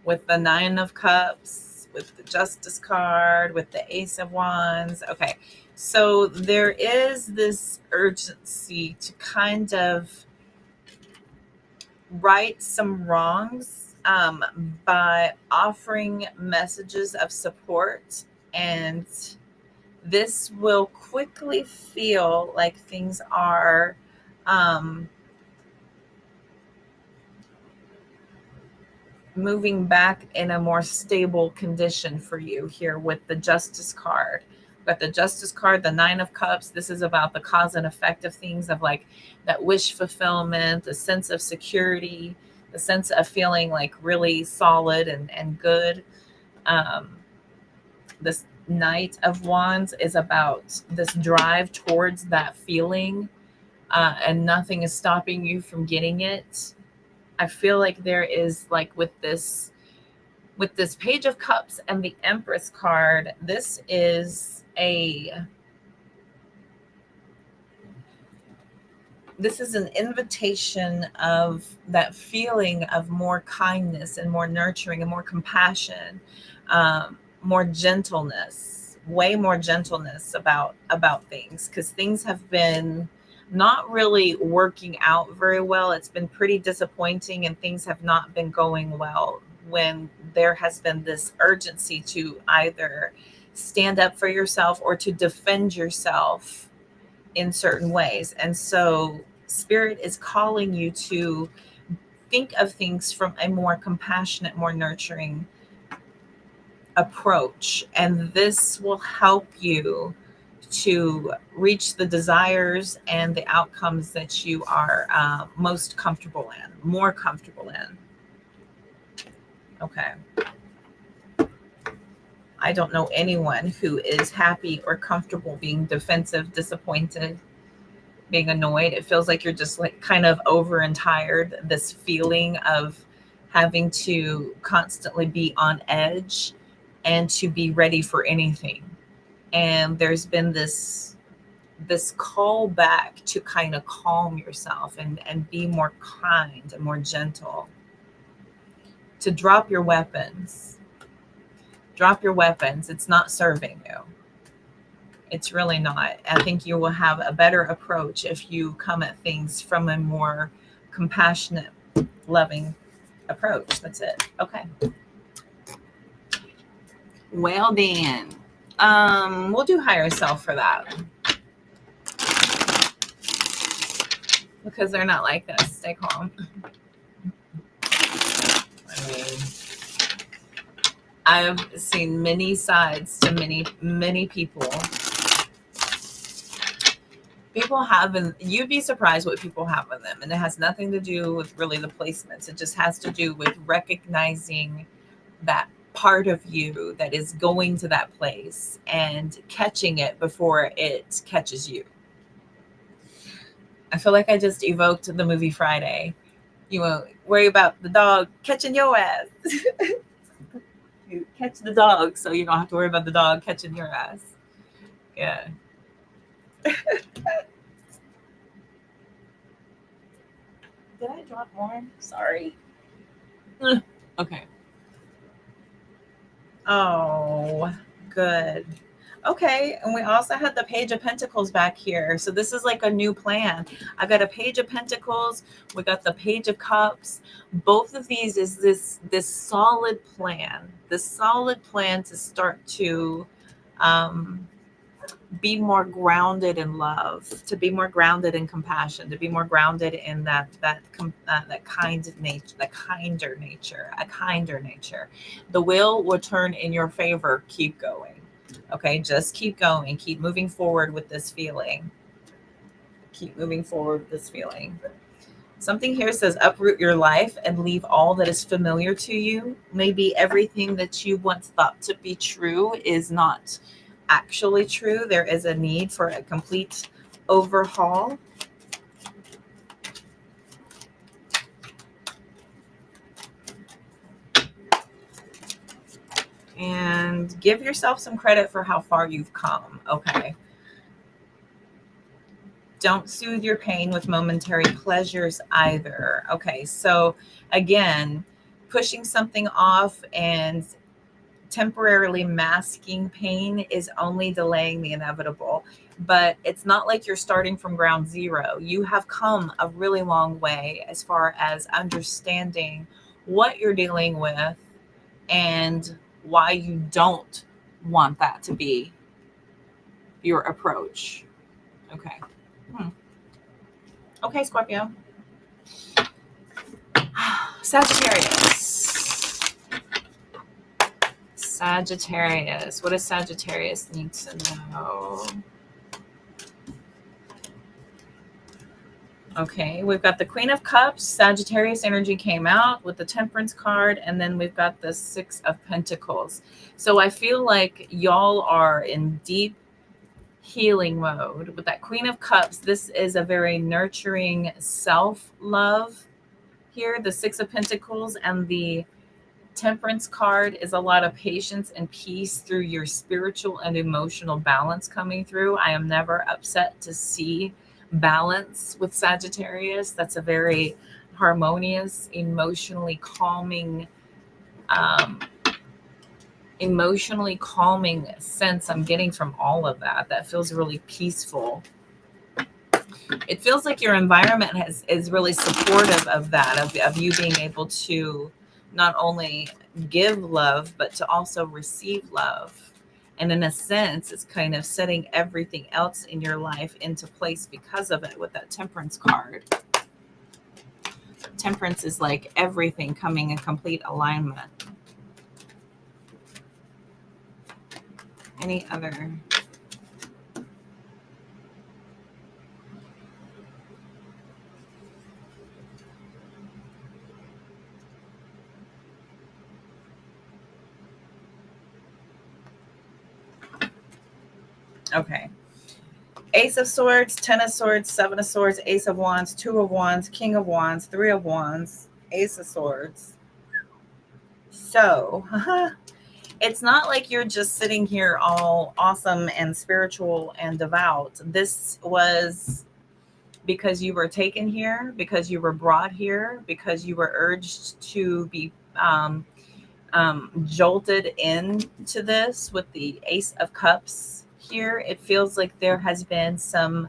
with the Nine of Cups, with the Justice card, with the Ace of Wands. Okay, so there is this urgency to kind of right some wrongs by offering messages of support, and this will quickly feel like things are moving back in a more stable condition for you here with the Justice card. But the Justice card, the Nine of Cups, this is about the cause and effect of things, of like that wish fulfillment, the sense of security, the sense of feeling like really solid and good. This Knight of Wands is about this drive towards that feeling, and nothing is stopping you from getting it. I feel like there is, like, with this Page of Cups and the Empress card, this is an invitation of that feeling of more kindness and more nurturing and more compassion, more gentleness, way more gentleness about things, because things have been not really working out very well. It's been pretty disappointing, and things have not been going well when there has been this urgency to either stand up for yourself or to defend yourself in certain ways. And so Spirit is calling you to think of things from a more compassionate, more nurturing approach. And this will help you to reach the desires and the outcomes that you are most comfortable in, more comfortable in. Okay. I don't know anyone who is happy or comfortable being defensive, disappointed, being annoyed. It feels like you're just like kind of over and tired. This feeling of having to constantly be on edge and to be ready for anything. And there's been this call back to kind of calm yourself and be more kind and more gentle, to drop your weapons. Drop your weapons. It's not serving you. It's really not. I think you will have a better approach if you come at things from a more compassionate, loving approach. That's it. Okay. Well then, we'll do higher self for that, because they're not like this. Stay calm. I mean, I've seen many sides to many people. People have, and you'd be surprised what people have in them. And it has nothing to do with really the placements. It just has to do with recognizing that part of you that is going to that place and catching it before it catches you. I feel like I just evoked the movie Friday. You won't worry about the dog catching your ass. You catch the dog, so you don't have to worry about the dog catching your ass. Yeah. Did I drop more? Sorry. Okay. Oh, good. Okay, and we also had the Page of Pentacles back here. So this is like a new plan. I got a Page of Pentacles. We got the Page of Cups. Both of these is this solid plan. This solid plan to start to be more grounded in love, to be more grounded in compassion, to be more grounded in that kind of nature, that kinder nature, a kinder nature. The wheel will turn in your favor. Keep going. Okay, just keep going. Keep moving forward with this feeling. Keep moving forward with this feeling. Something here says uproot your life and leave all that is familiar to you. Maybe everything that you once thought to be true is not actually true. There is a need for a complete overhaul. And give yourself some credit for how far you've come. Okay. Don't soothe your pain with momentary pleasures either. Okay. So again, pushing something off and temporarily masking pain is only delaying the inevitable. But it's not like you're starting from ground zero. You have come a really long way as far as understanding what you're dealing with and why you don't want that to be your approach. Okay. Hmm. Okay, Scorpio. Sagittarius. Sagittarius. What does Sagittarius need to know? Okay, we've got the Queen of Cups. Sagittarius energy came out with the Temperance card, and then we've got the Six of Pentacles. So I feel like y'all are in deep healing mode. With that Queen of Cups, this is a very nurturing self-love here. The Six of Pentacles and the Temperance card is a lot of patience and peace through your spiritual and emotional balance coming through. I am never upset to see balance with Sagittarius. That's a very harmonious, um, emotionally calming sense I'm getting from all of that. That feels really peaceful. It feels like your environment is really supportive of that, of you being able to not only give love, but to also receive love. And in a sense, it's kind of setting everything else in your life into place because of it with that Temperance card. Temperance is like everything coming in complete alignment. Any other? Okay. Ace of Swords, Ten of Swords, Seven of Swords, Ace of Wands, Two of Wands, King of Wands, Three of Wands, Ace of Swords. So, it's not like you're just sitting here all awesome and spiritual and devout. This was because you were taken here, because you were brought here, because you were urged to be jolted into this with the Ace of Cups here. It feels like there has been some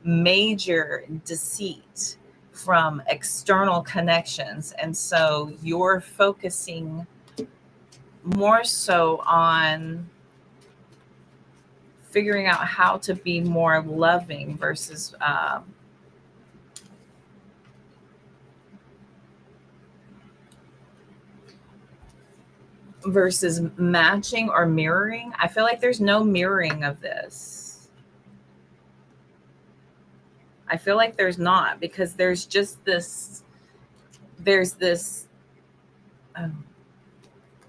major deceit from external connections. And so you're focusing more so on figuring out how to be more loving versus matching or mirroring. I feel like there's no mirroring of this. I feel like there's not, because there's just this, there's this,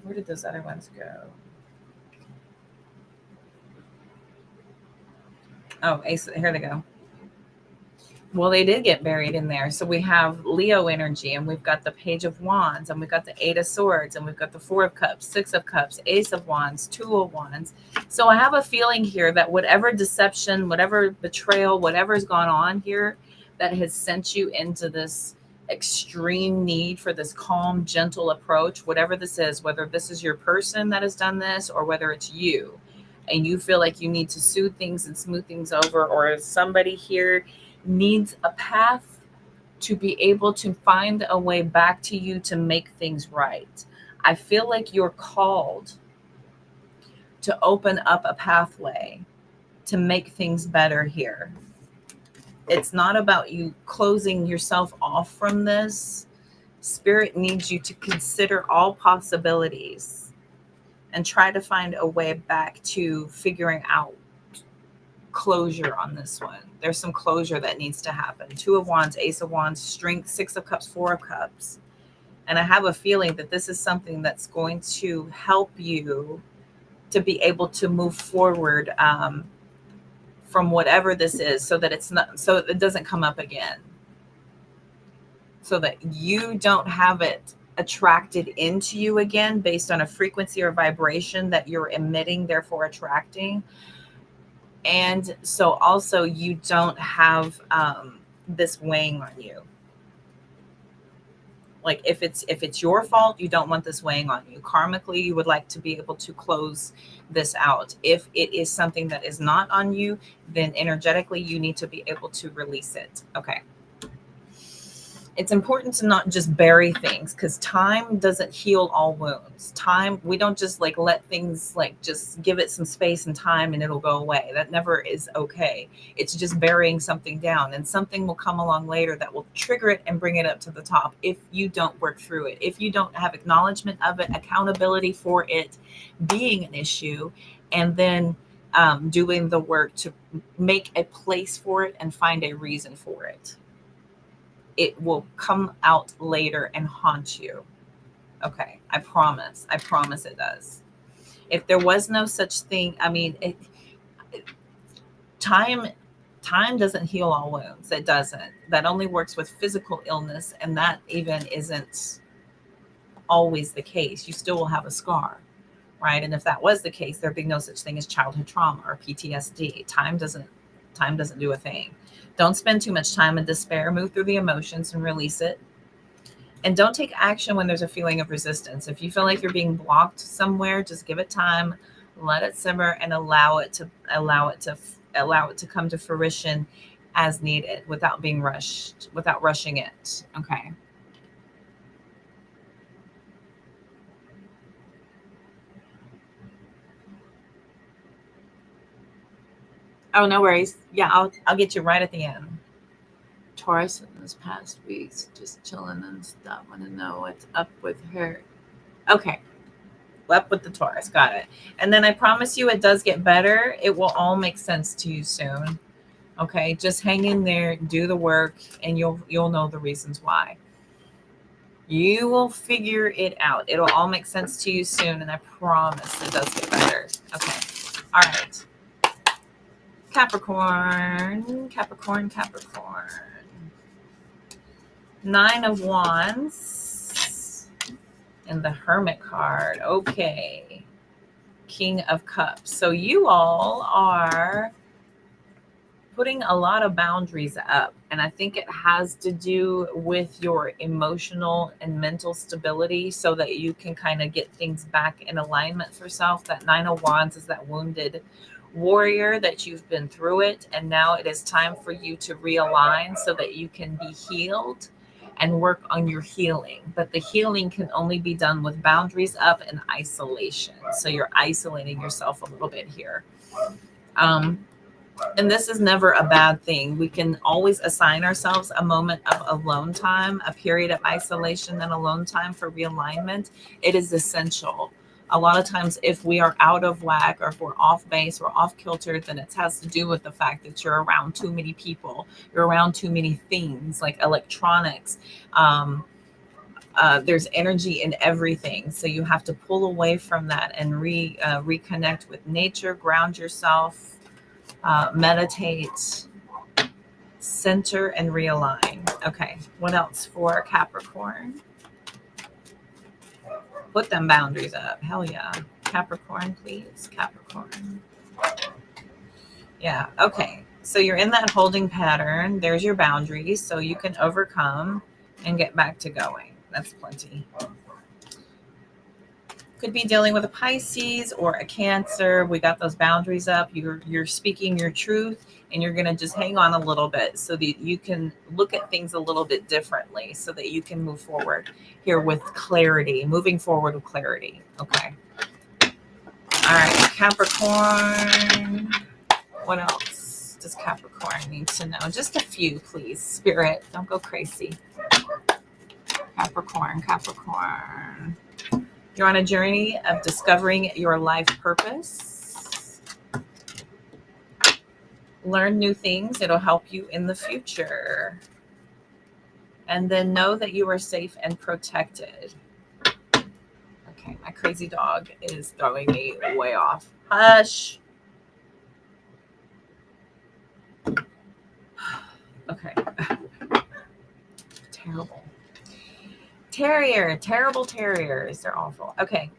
where did those other ones go? Oh, Ace, here they go. Well, they did get buried in there. So we have Leo energy, and we've got the Page of Wands, and we've got the Eight of Swords, and we've got the Four of Cups, Six of Cups, Ace of Wands, Two of Wands. So I have a feeling here that whatever deception, whatever betrayal, whatever's gone on here that has sent you into this extreme need for this calm, gentle approach, whatever this is, whether this is your person that has done this or whether it's you, and you feel like you need to soothe things and smooth things over, or somebody here needs a path to be able to find a way back to you to make things right. I feel like you're called to open up a pathway to make things better here. It's not about you closing yourself off from this. Spirit needs you to consider all possibilities and try to find a way back to figuring out closure on this one. There's some closure that needs to happen. Two of Wands, Ace of Wands, Strength, Six of Cups, Four of Cups. And I have a feeling that this is something that's going to help you to be able to move forward from whatever this is, so that it's not, so it doesn't come up again, so that you don't have it attracted into you again based on a frequency or vibration that you're emitting, therefore attracting. And so also you don't have this weighing on you. Like if it's your fault, you don't want this weighing on you. Karmically, you would like to be able to close this out. If it is something that is not on you, then energetically you need to be able to release it. Okay. It's important to not just bury things, because time doesn't heal all wounds. Time, we don't just like let things like just give it some space and time and it'll go away. That never is okay. It's just burying something down, and something will come along later that will trigger it and bring it up to the top if you don't work through it. If you don't have acknowledgement of it, accountability for it being an issue, and then doing the work to make a place for it and find a reason for it, it will come out later and haunt you. Okay, I promise. I promise it does. If there was no such thing, I mean, time doesn't heal all wounds. It doesn't. That only works with physical illness, and that even isn't always the case. You still will have a scar, right? And if that was the case, there'd be no such thing as childhood trauma or PTSD. Time doesn't do a thing. Don't spend too much time in despair. Move through the emotions and release it. And don't take action when there's a feeling of resistance. If you feel like you're being blocked somewhere, just give it time, let it simmer, and allow it to come to fruition as needed, without being rushed, without rushing it. Okay. Oh, no worries. Yeah, I'll get you right at the end. Taurus in this past weeks, just chilling and stuff. Want to know what's up with her. Okay, up with the Taurus. Got it. And then I promise you, it does get better. It will all make sense to you soon. Okay, just hang in there, do the work, and you'll know the reasons why. You will figure it out. It'll all make sense to you soon, and I promise it does get better. Okay. All right. Capricorn, Capricorn, Capricorn. 9 of Wands and the Hermit card. Okay. King of Cups. So you all are putting a lot of boundaries up, and I think it has to do with your emotional and mental stability, so that you can kind of get things back in alignment for self. That 9 of Wands is that wounded warrior that you've been through it, and now it is time for you to realign so that you can be healed and work on your healing. But the healing can only be done with boundaries up and isolation. So you're isolating yourself a little bit here. And this is never a bad thing. We can always assign ourselves a moment of alone time, a period of isolation and alone time for realignment. It is essential. A lot of times, if we are out of whack, or if we're off base or off kilter, then it has to do with the fact that you're around too many people, you're around too many things like electronics. There's energy in everything. So you have to pull away from that and reconnect with nature, ground yourself, meditate, center, and realign. Okay, what else for Capricorn? Put them boundaries up. Hell yeah. Capricorn, please. Capricorn. Yeah, okay. So you're in that holding pattern. There's your boundaries, so you can overcome and get back to going. That's plenty. Could be dealing with a Pisces or a Cancer. We got those boundaries up. You're speaking your truth, and you're going to just hang on a little bit so that you can look at things a little bit differently, so that you can move forward here with clarity, moving forward with clarity. Okay. All right, Capricorn. What else does Capricorn need to know? Just a few, please. Spirit, don't go crazy. Capricorn, Capricorn. You're on a journey of discovering your life purpose. Learn new things. It'll help you in the future. And then know that you are safe and protected. Okay, my crazy dog is throwing me way off. Hush. Okay. Terrible. Terrier, terrible terriers. They're awful. Okay.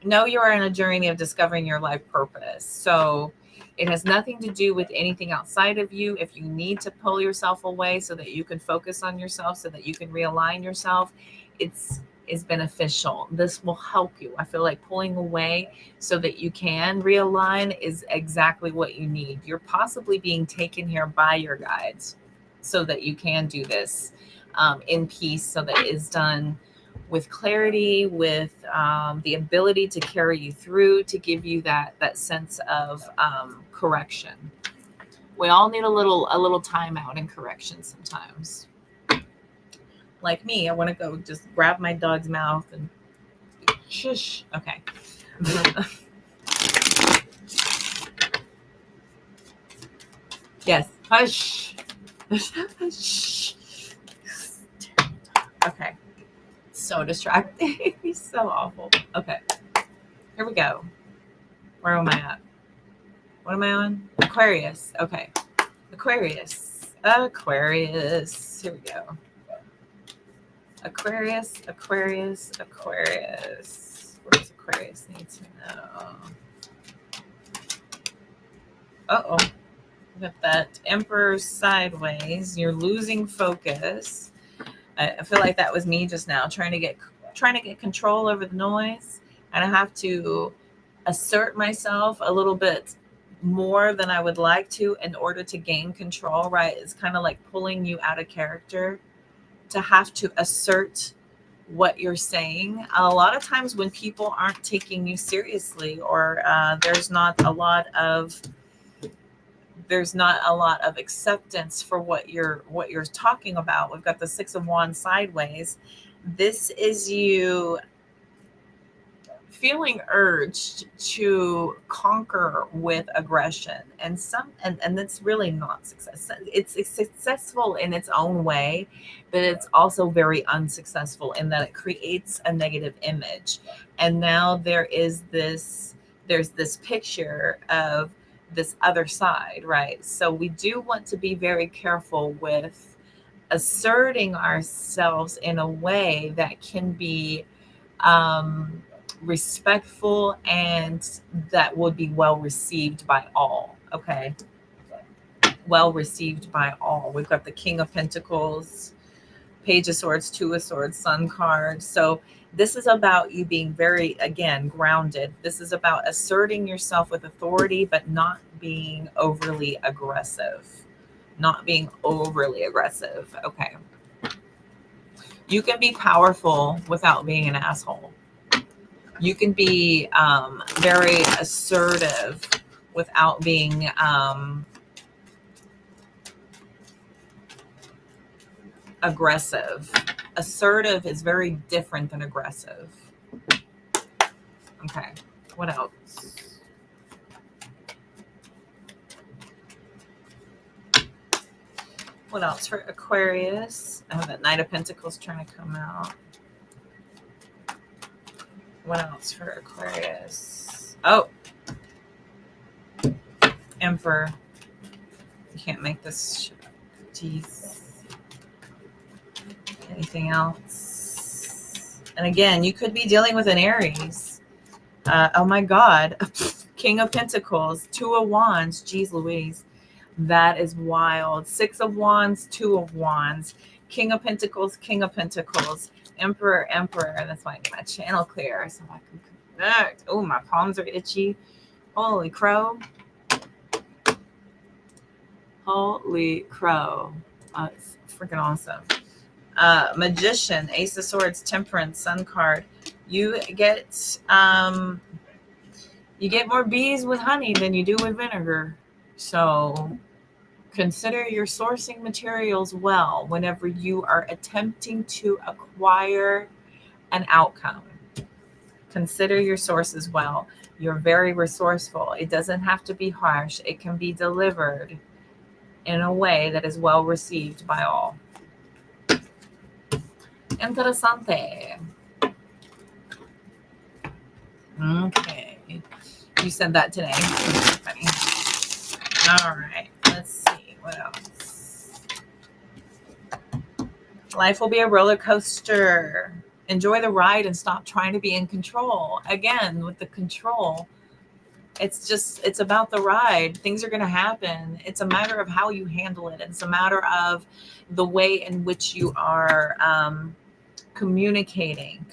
Know you are in a journey of discovering your life purpose. So it has nothing to do with anything outside of you. If you need to pull yourself away so that you can focus on yourself, so that you can realign yourself, is beneficial. This will help you. I feel like pulling away so that you can realign is exactly what you need. You're possibly being taken here by your guides so that you can do this in peace, so that it is done with clarity, with the ability to carry you through, to give you that sense of correction. We all need a little time out in correction sometimes. Like me, I want to go just grab my dog's mouth and shush. Okay. Yes. Hush. Hush. Okay. So distracting. He's so awful. Okay. Here we go. Where am I at? What am I on? Aquarius. Okay. Aquarius. Aquarius. Here we go. Aquarius. Aquarius. Aquarius. What does Aquarius need to know? Uh-oh. We got that Emperor sideways. You're losing focus. I feel like that was me just now, trying to get control over the noise. And I have to assert myself a little bit more than I would like to in order to gain control, right? It's kind of like pulling you out of character to have to assert what you're saying. A lot of times when people aren't taking you seriously, or there's not a lot of acceptance for what you're talking about. We've got the Six of Wands sideways. This is you feeling urged to conquer with aggression, and it's really not success. It's successful in its own way, but it's also very unsuccessful in that it creates a negative image. And now there's this picture of this other side, right? So we do want to be very careful with asserting ourselves in a way that can be respectful and that would be well received by all. Okay. Well received by all. We've got the King of Pentacles, Page of Swords, Two of Swords, Sun card. So this is about you being very, again, grounded. This is about asserting yourself with authority, but not being overly aggressive. Not being overly aggressive. Okay. You can be powerful without being an asshole. You can be very assertive without being aggressive. Assertive is very different than aggressive. Okay, what else? What else for Aquarius? Oh, that Knight of Pentacles trying to come out. What else for Aquarius? Oh, Emperor. You can't make this shit up. Jeez. Anything else? And again, you could be dealing with an Aries. Oh my God. King of Pentacles, Two of Wands. Jeez Louise. That is wild. Six of Wands, Two of Wands. King of Pentacles, King of Pentacles. Emperor, Emperor. That's why I get my channel clear so I can connect. Oh, my palms are itchy. Holy crow. Holy crow. It's freaking awesome. Magician, Ace of Swords, Temperance, Sun card. You get more bees with honey than you do with vinegar. So consider your sourcing materials well whenever you are attempting to acquire an outcome. Consider your sources well. You're very resourceful. It doesn't have to be harsh. It can be delivered in a way that is well received by all. Interessante. Okay. You said that today. Funny. All right. Let's see. What else? Life will be a roller coaster. Enjoy the ride and stop trying to be in control. Again, with the control, it's about the ride. Things are going to happen. It's a matter of how you handle it. It's a matter of the way in which you are communicating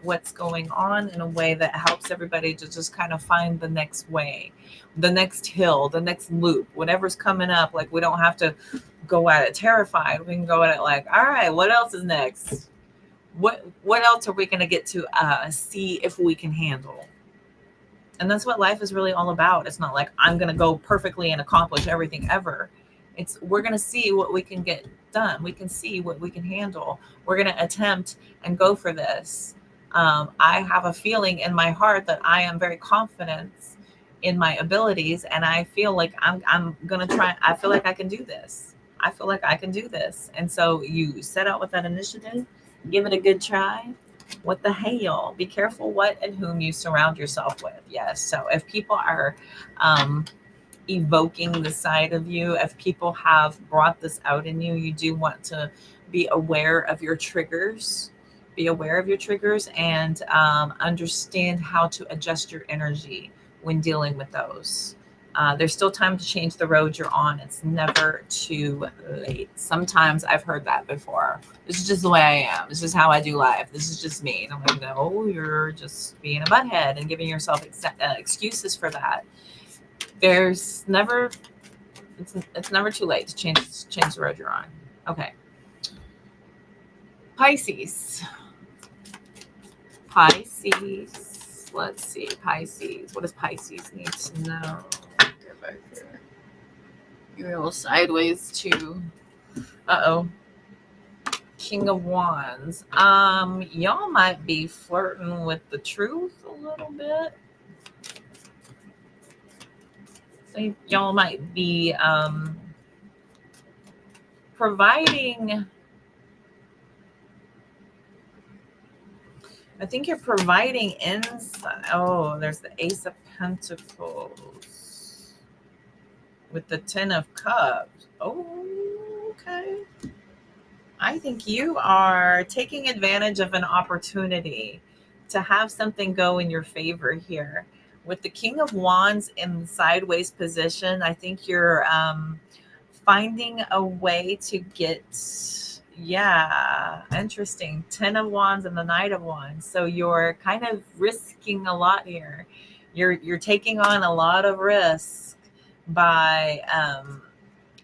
what's going on in a way that helps everybody to just kind of find the next way, the next hill, the next loop, whatever's coming up. Like, we don't have to go at it terrified. We can go at it like, all right, what else is next? What else are we going to get to see if we can handle? And that's what life is really all about. It's not like I'm going to go perfectly and accomplish everything ever. It's we're going to see what we can get done. We can see what we can handle. We're going to attempt and go for this. I have a feeling in my heart that I am very confident in my abilities, and I feel like I'm going to try. I feel like I can do this. I feel like I can do this. And so you set out with that initiative, give it a good try. What the hell? Be careful what and whom you surround yourself with. Yes. So if people are evoking the side of you, if people have brought this out in you, you do want to be aware of your triggers. Be aware of your triggers and understand how to adjust your energy when dealing with those. There's still time to change the road you're on. It's never too late. Sometimes I've heard that before. This is just the way I am. This is how I do life. This is just me. And I'm like, no, you're just being a butthead and giving yourself excuses for that. There's never, it's never too late to change the road you're on. Okay. Pisces. Let's see. Pisces. What does Pisces need to know? Get back here. You're a little sideways too. Uh-oh. King of Wands. Y'all might be flirting with the truth a little bit. So y'all might be providing. I think you're providing insight. Oh, there's the Ace of Pentacles with the Ten of Cups. Oh, okay. I think you are taking advantage of an opportunity to have something go in your favor here. With the King of Wands in the sideways position, I think you're finding a way to get, interesting. 10 of Wands and the Knight of Wands. So you're kind of risking a lot here. You're taking on a lot of risk by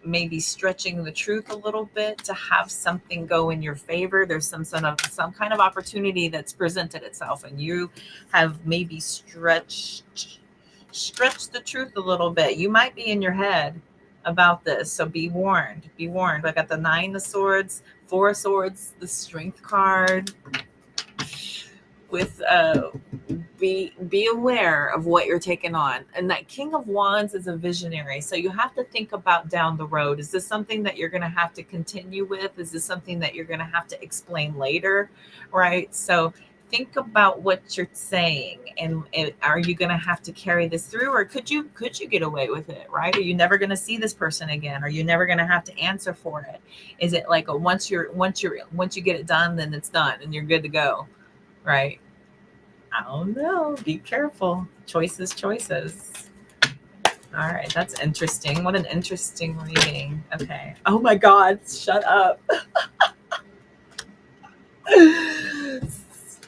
maybe stretching the truth a little bit to have something go in your favor. There's some kind of opportunity that's presented itself, and you have maybe stretched the truth a little bit. You might be in your head about this, so be warned. Be warned. I got the 9 of Swords, 4 of Swords, the Strength card. With be aware of what you're taking on. And that King of Wands is a visionary, so you have to think about down the road. Is this something that you're going to have to continue with? Is this something that you're going to have to explain later? Right? So think about what you're saying, and are you going to have to carry this through, or could you get away with it? Right? Are you never going to see this person again? Are you never going to have to answer for it? Is it like once you get it done, then it's done and you're good to go? Right? I don't know. Be careful. Choices. All right. That's interesting. What an interesting reading. Okay. Oh my God. Shut up.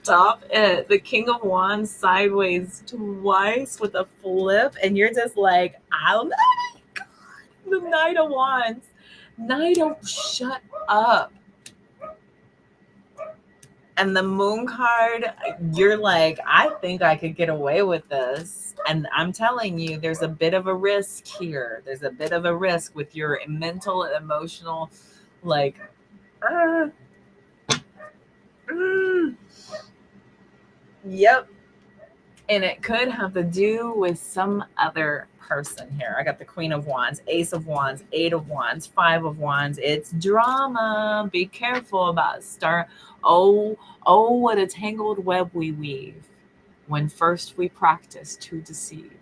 Stop it. The King of Wands sideways twice with a flip. And you're just like, oh my God. The Knight of Wands. Shut up. And the Moon card, you're like, I think I could get away with this. And I'm telling you, there's a bit of a risk here. There's a bit of a risk with your mental and emotional, like, yep. And it could have to do with some other person here. I got the Queen of Wands, Ace of Wands, 8 of Wands, 5 of Wands. It's drama. Be careful about Oh, what a tangled web we weave when first we practice to deceive.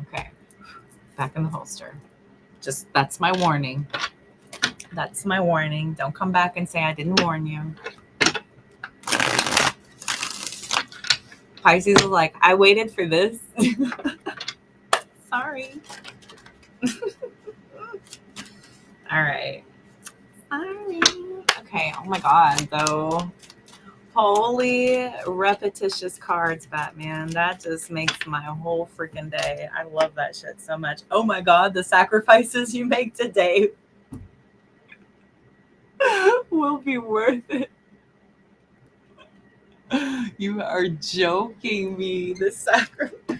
Okay, back in the holster. Just, that's my warning. That's my warning. Don't come back and say I didn't warn you. Pisces is like, I waited for this. Sorry. All right. Sorry. Okay. Oh my God, though. Holy repetitious cards, Batman. That just makes my whole freaking day. I love that shit so much. Oh my God, the sacrifices you make today will be worth it. You are joking me. The sacrifice.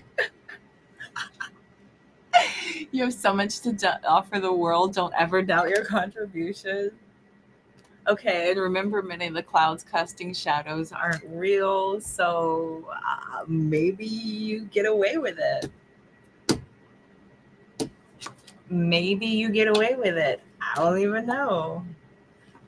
You have so much to offer the world. Don't ever doubt your contribution. Okay, and remember, many of the clouds casting shadows aren't real, so maybe you get away with it. Maybe you get away with it. I don't even know.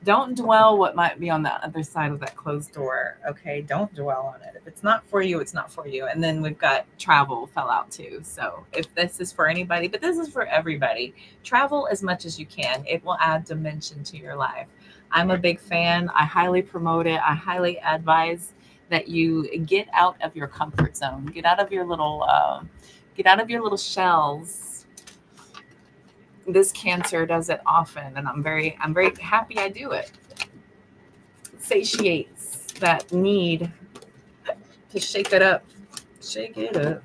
Don't dwell what might be on the other side of that closed door. Okay, don't dwell on it. If it's not for you, it's not for you. And then we've got travel fell out too. So if this is for anybody, but this is for everybody, travel as much as you can. It will add dimension to your life. I'm a big fan. I highly promote it. I highly advise that you get out of your comfort zone. Get out of your little shells. This Cancer does it often, and I'm very happy I do it. It satiates that need to shake it up. Shake it up.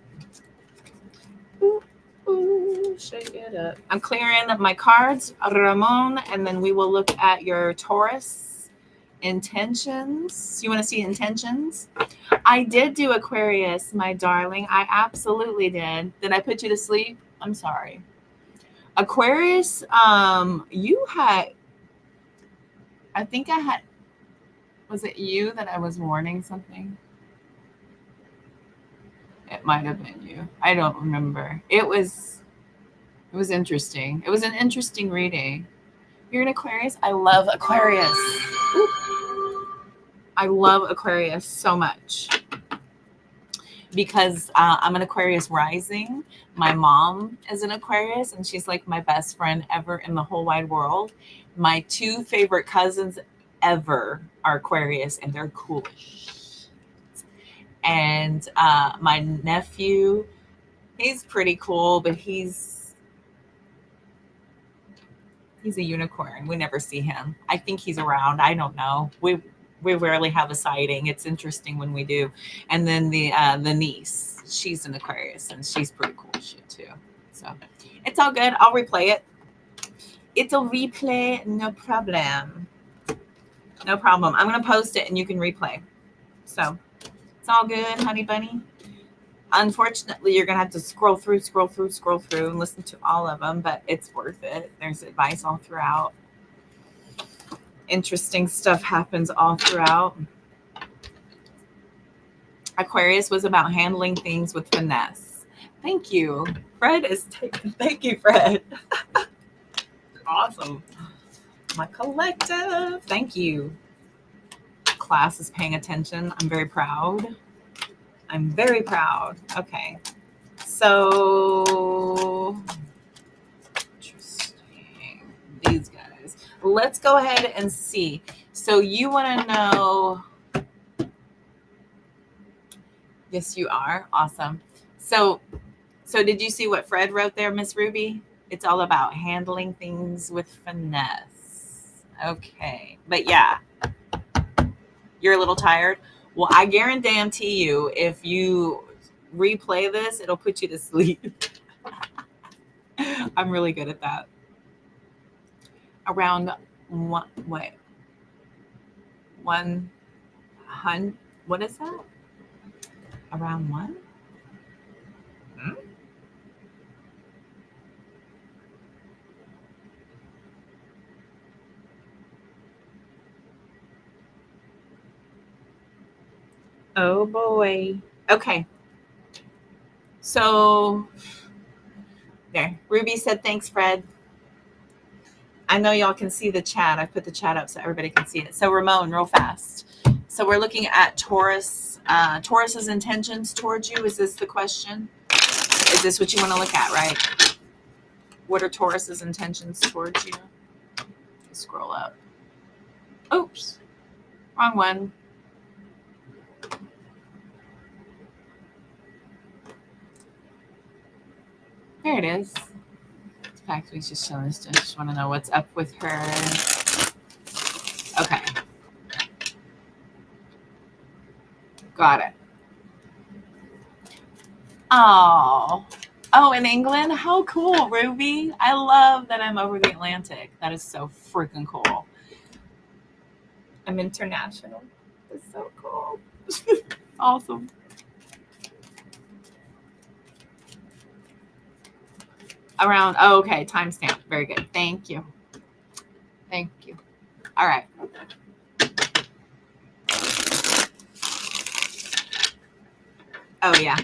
Ooh, ooh, shake it up. I'm clearing my cards, Ramon, and then we will look at your Taurus intentions. You want to see intentions? I did do Aquarius, my darling. I absolutely did. Did I put you to sleep? I'm sorry. Aquarius, you had, I think I had, was it you that I was warning something? It might have been you. I don't remember. It was interesting. It was an interesting reading. You're an Aquarius? I love Aquarius. I love Aquarius so much because I'm an Aquarius rising. My mom is an Aquarius, and she's like my best friend ever in the whole wide world. My two favorite cousins ever are Aquarius, and they're cool. And my nephew, he's pretty cool, but he's a unicorn. We never see him. I think he's around. I don't know. We rarely have a sighting. It's interesting when we do. And then the niece, she's an Aquarius, and she's pretty cool shit too. So it's all good. I'll replay it. It'll replay, no problem. No problem. I'm gonna post it and you can replay. So it's all good, honey bunny. Unfortunately, you're gonna have to scroll through and listen to all of them, but it's worth it. There's advice all throughout. Interesting stuff happens all throughout. Aquarius was about handling things with finesse. Thank you. Fred is taking. Thank you, Fred. Awesome. My collective. Thank you. Class is paying attention. I'm very proud. I'm very proud. Okay. So interesting. These guys. Let's go ahead and see. So you want to know. Yes, you are. Awesome. So did you see what Fred wrote there, Miss Ruby? It's all about handling things with finesse. Okay. But yeah, you're a little tired. Well, I guarantee you, if you replay this, it'll put you to sleep. I'm really good at that. Around 100. What is that? Around 1? Oh boy. Okay. So there. Ruby said, thanks, Fred. I know y'all can see the chat. I put the chat up so everybody can see it. So Ramon, real fast. So we're looking at Taurus. Taurus's intentions towards you. Is this the question? Is this what you want to look at, right? What are Taurus's intentions towards you? Scroll up. Oops. Wrong one. There it is. It's packed. We just showing this. I just want to know what's up with her. Okay. Got it. Oh. Oh, in England? How cool, Ruby. I love that I'm over the Atlantic. That is so freaking cool. I'm international. It's so cool. Awesome. Around, oh, okay, timestamp. Very good. Thank you. Thank you. All right. Oh, yeah.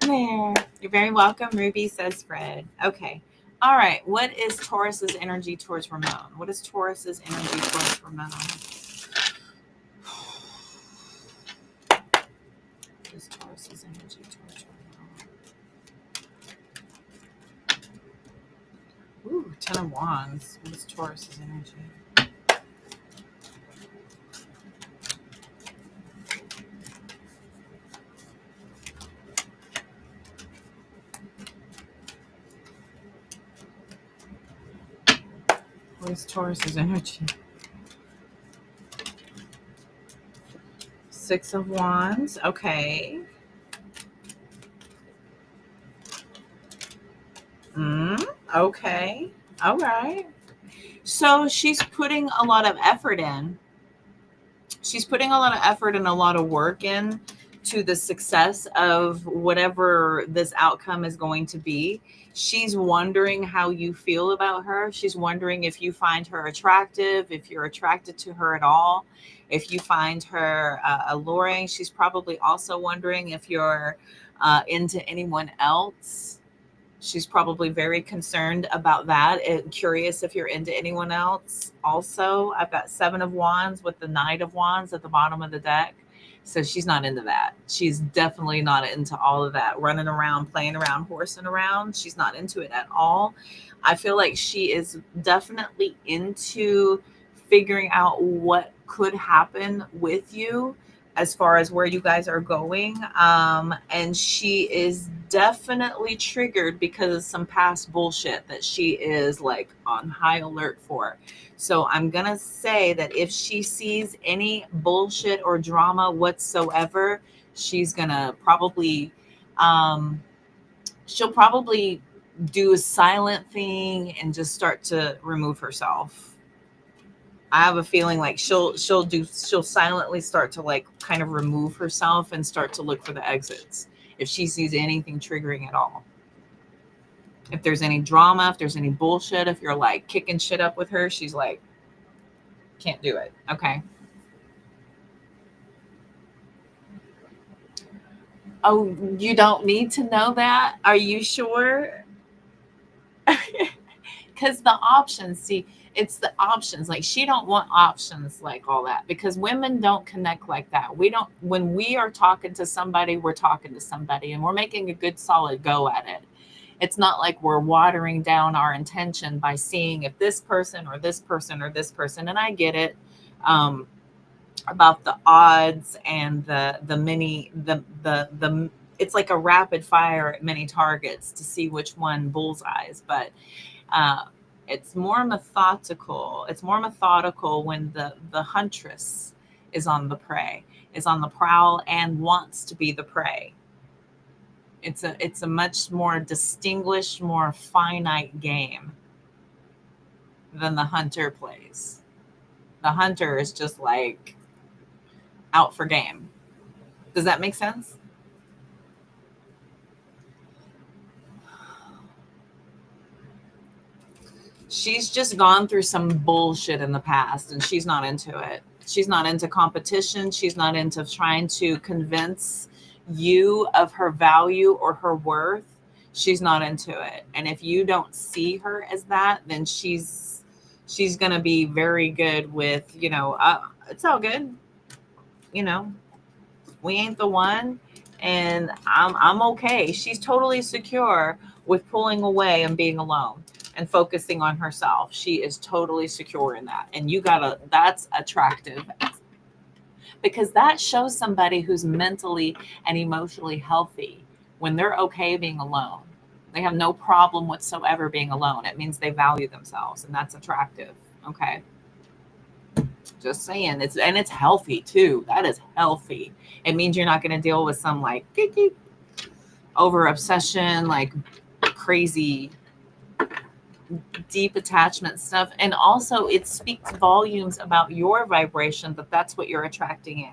There. You're very welcome, Ruby, says Fred. Okay. All right. What is Taurus's energy towards Ramon? What is Taurus's energy towards Ramon? What is Taurus's energy towards Ramon? Ooh, 10 of Wands. What is Taurus's energy? What is Taurus's energy? 6 of Wands. Okay. Okay. All right. So she's putting a lot of effort in. She's putting a lot of effort and a lot of work in to the success of whatever this outcome is going to be. She's wondering how you feel about her. She's wondering if you find her attractive, if you're attracted to her at all, if you find her alluring. She's probably also wondering if you're into anyone else. She's probably very concerned about that and curious if you're into anyone else. Also, I've got 7 of Wands with the Knight of Wands at the bottom of the deck. So she's not into that. She's definitely not into all of that running around, playing around, horsing around. She's not into it at all. I feel like she is definitely into figuring out what could happen with you as far as where you guys are going. And she is definitely triggered because of some past bullshit that she is like on high alert for. So I'm going to say that if she sees any bullshit or drama whatsoever, she's going to probably, she'll probably do a silent thing and just start to remove herself. I have a feeling like she'll silently start to like kind of remove herself and start to look for the exits if she sees anything triggering at all. If there's any drama, if there's any bullshit, if you're like kicking shit up with her, she's like, can't do it. Okay. Oh, you don't need to know that? Are you sure? Because the options, see, it's the options. Like she don't want options like all that because women don't connect like that. We don't, when we are talking to somebody, we're talking to somebody and we're making a good solid go at it. It's not like we're watering down our intention by seeing if this person or this person or this person, and I get it, about the odds and the many, the it's like a rapid fire at many targets to see which one bullseyes, but it's more methodical. It's more methodical when the huntress is on the prey, is on the prowl and wants to be the prey. It's a much more distinguished, more finite game than the hunter plays. The hunter is just like out for game. Does that make sense? She's just gone through some bullshit in the past and she's not into it. She's not into competition. She's not into trying to convince you of her value or her worth. She's not into it. And if you don't see her as that, then she's going to be very good with, it's all good. We ain't the one and I'm okay. She's totally secure with pulling away and being alone and focusing on herself. She is totally secure in that. And that's attractive because that shows somebody who's mentally and emotionally healthy. when they're okay being alone. They have no problem whatsoever being alone. It means they value themselves, and that's attractive. Okay. Just saying. It's healthy too. That is healthy. It means you're not going to deal with some like over obsession, like crazy deep attachment stuff. And also it speaks volumes about your vibration that that's what you're attracting in.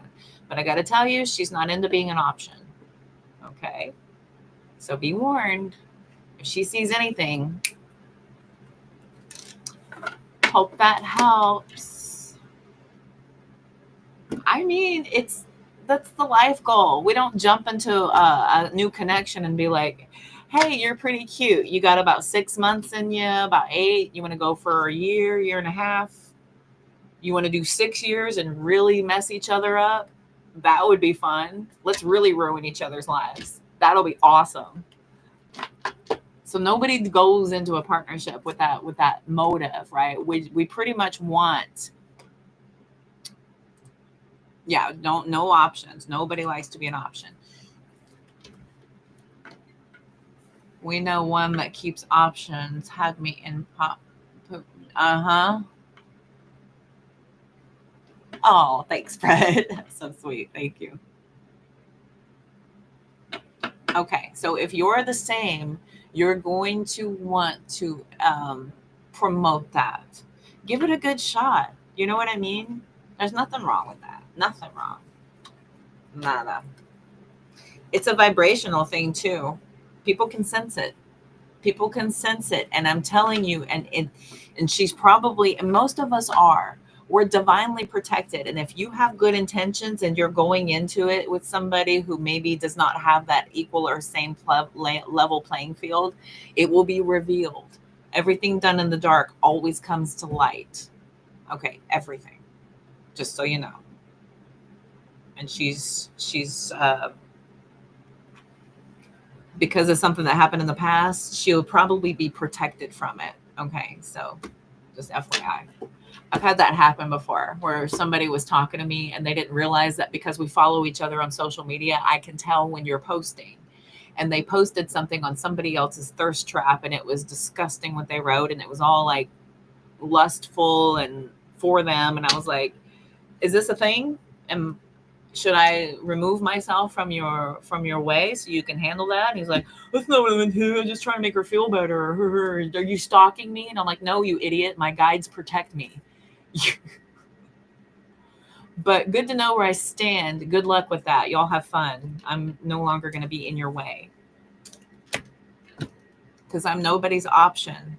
But I got to tell you, she's not into being an option. Okay. So be warned. If she sees anything, hope that helps. I mean, that's the life goal. We don't jump into a new connection and be like, hey, you're pretty cute. You got about 6 months in you, about 8. You want to go for a year and a half? You want to do 6 years and really mess each other up? That would be fun. Let's really ruin each other's lives. That'll be awesome. So nobody goes into a partnership with that motive, right? We pretty much want, yeah, no options. Nobody likes to be an option. We know one that keeps options had me in pop. Oh, thanks, Fred. That's so sweet. Thank you. Okay, so if you're the same, you're going to want to promote that. Give it a good shot. You know what I mean? There's nothing wrong with that. Nothing wrong. Nada. It's a vibrational thing too. People can sense it. People can sense it, and I'm telling you, and she's probably, and most of us are. We're divinely protected, and if you have good intentions and you're going into it with somebody who maybe does not have that equal or same level playing field, it will be revealed. Everything done in the dark always comes to light. Okay, everything. Just so you know. And she's because of something that happened in the past, she'll probably be protected from it. Okay, so just FYI. I've had that happen before where somebody was talking to me and they didn't realize that because we follow each other on social media, I can tell when you're posting. And they posted something on somebody else's thirst trap, and it was disgusting what they wrote, and it was all like lustful and for them. And I was like, is this a thing? And should I remove myself from your way so you can handle that? And he's like, that's not what I'm into. I'm just trying to make her feel better. Are you stalking me? And I'm like, no, you idiot. My guides protect me. But good to know where I stand. Good luck with that. Y'all have fun. I'm no longer going to be in your way because I'm nobody's option.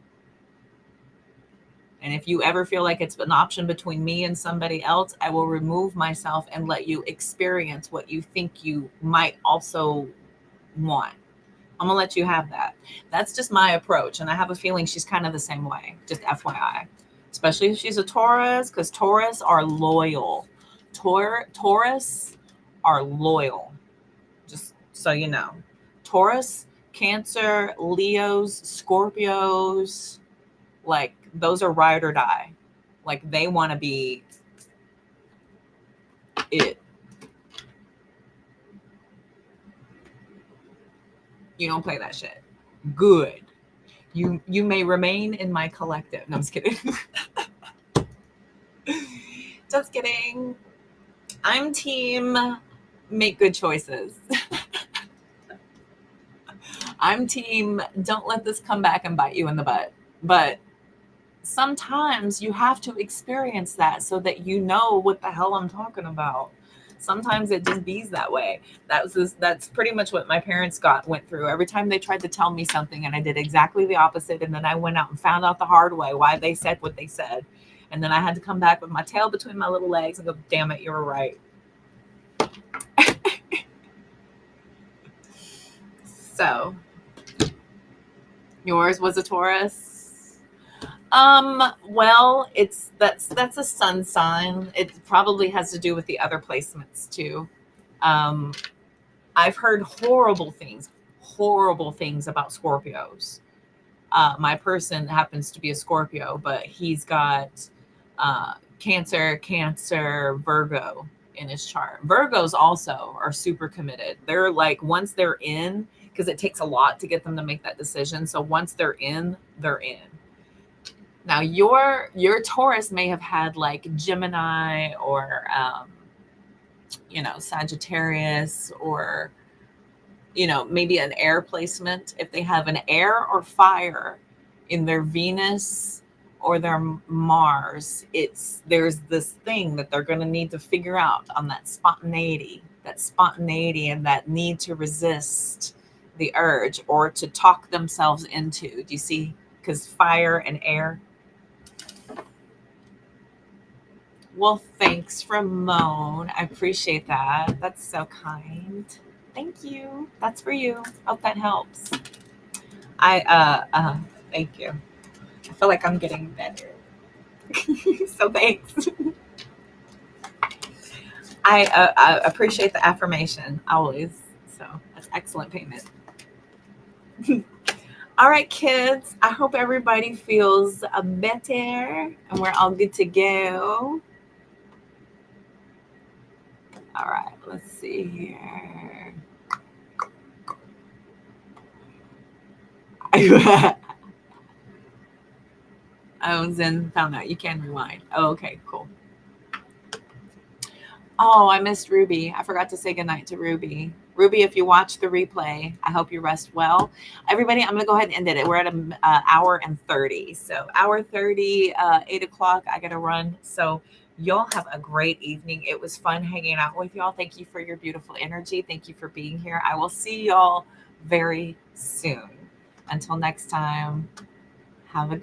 And if you ever feel like it's an option between me and somebody else, I will remove myself and let you experience what you think you might also want. I'm going to let you have that. That's just my approach. And I have a feeling she's kind of the same way, just FYI. Especially if she's a Taurus, because Taurus are loyal. Taurus are loyal. Just so you know. Taurus, Cancer, Leos, Scorpios, like those are ride or die. Like they want to be it. You don't play that shit. Good. You may remain in my collective. No, I'm just kidding. Just kidding. I'm team make good choices. I'm team don't let this come back and bite you in the butt. But sometimes you have to experience that so that you know what the hell I'm talking about. Sometimes it just bees that way. That's pretty much what my parents went through. Every time they tried to tell me something and I did exactly the opposite, and then I went out and found out the hard way why they said what they said. And then I had to come back with my tail between my little legs and go, damn it, you were right. So yours was a Taurus? Well, that's a sun sign. It probably has to do with the other placements too. I've heard horrible things about Scorpios. My person happens to be a Scorpio, but he's got Cancer, Virgo in his chart. Virgos also are super committed. They're like, once they're in, because it takes a lot to get them to make that decision. So once they're in, they're in. Now your Taurus may have had like Gemini or Sagittarius, or maybe an air placement. If they have an air or fire in their Venus or their Mars, there's this thing that they're going to need to figure out on that spontaneity and that need to resist the urge or to talk themselves into. Do you see? Because fire and air. Well, thanks, Ramon. I appreciate that. That's so kind. Thank you. That's for you. Hope that helps. Thank you. I feel like I'm getting better. So thanks. I appreciate the affirmation always. So that's excellent payment. All right, kids. I hope everybody feels better and we're all good to go. All right, let's see here. Zen found out you can rewind. Oh, okay, cool. Oh, I missed Ruby. I forgot to say goodnight to Ruby. Ruby, if you watch the replay, I hope you rest well. Everybody, I'm going to go ahead and end it. We're at an hour and 30. So hour 30, 8 o'clock, I got to run. So y'all have a great evening. It was fun hanging out with y'all. Thank you for your beautiful energy. Thank you for being here. I will see y'all very soon. Until next time, have a good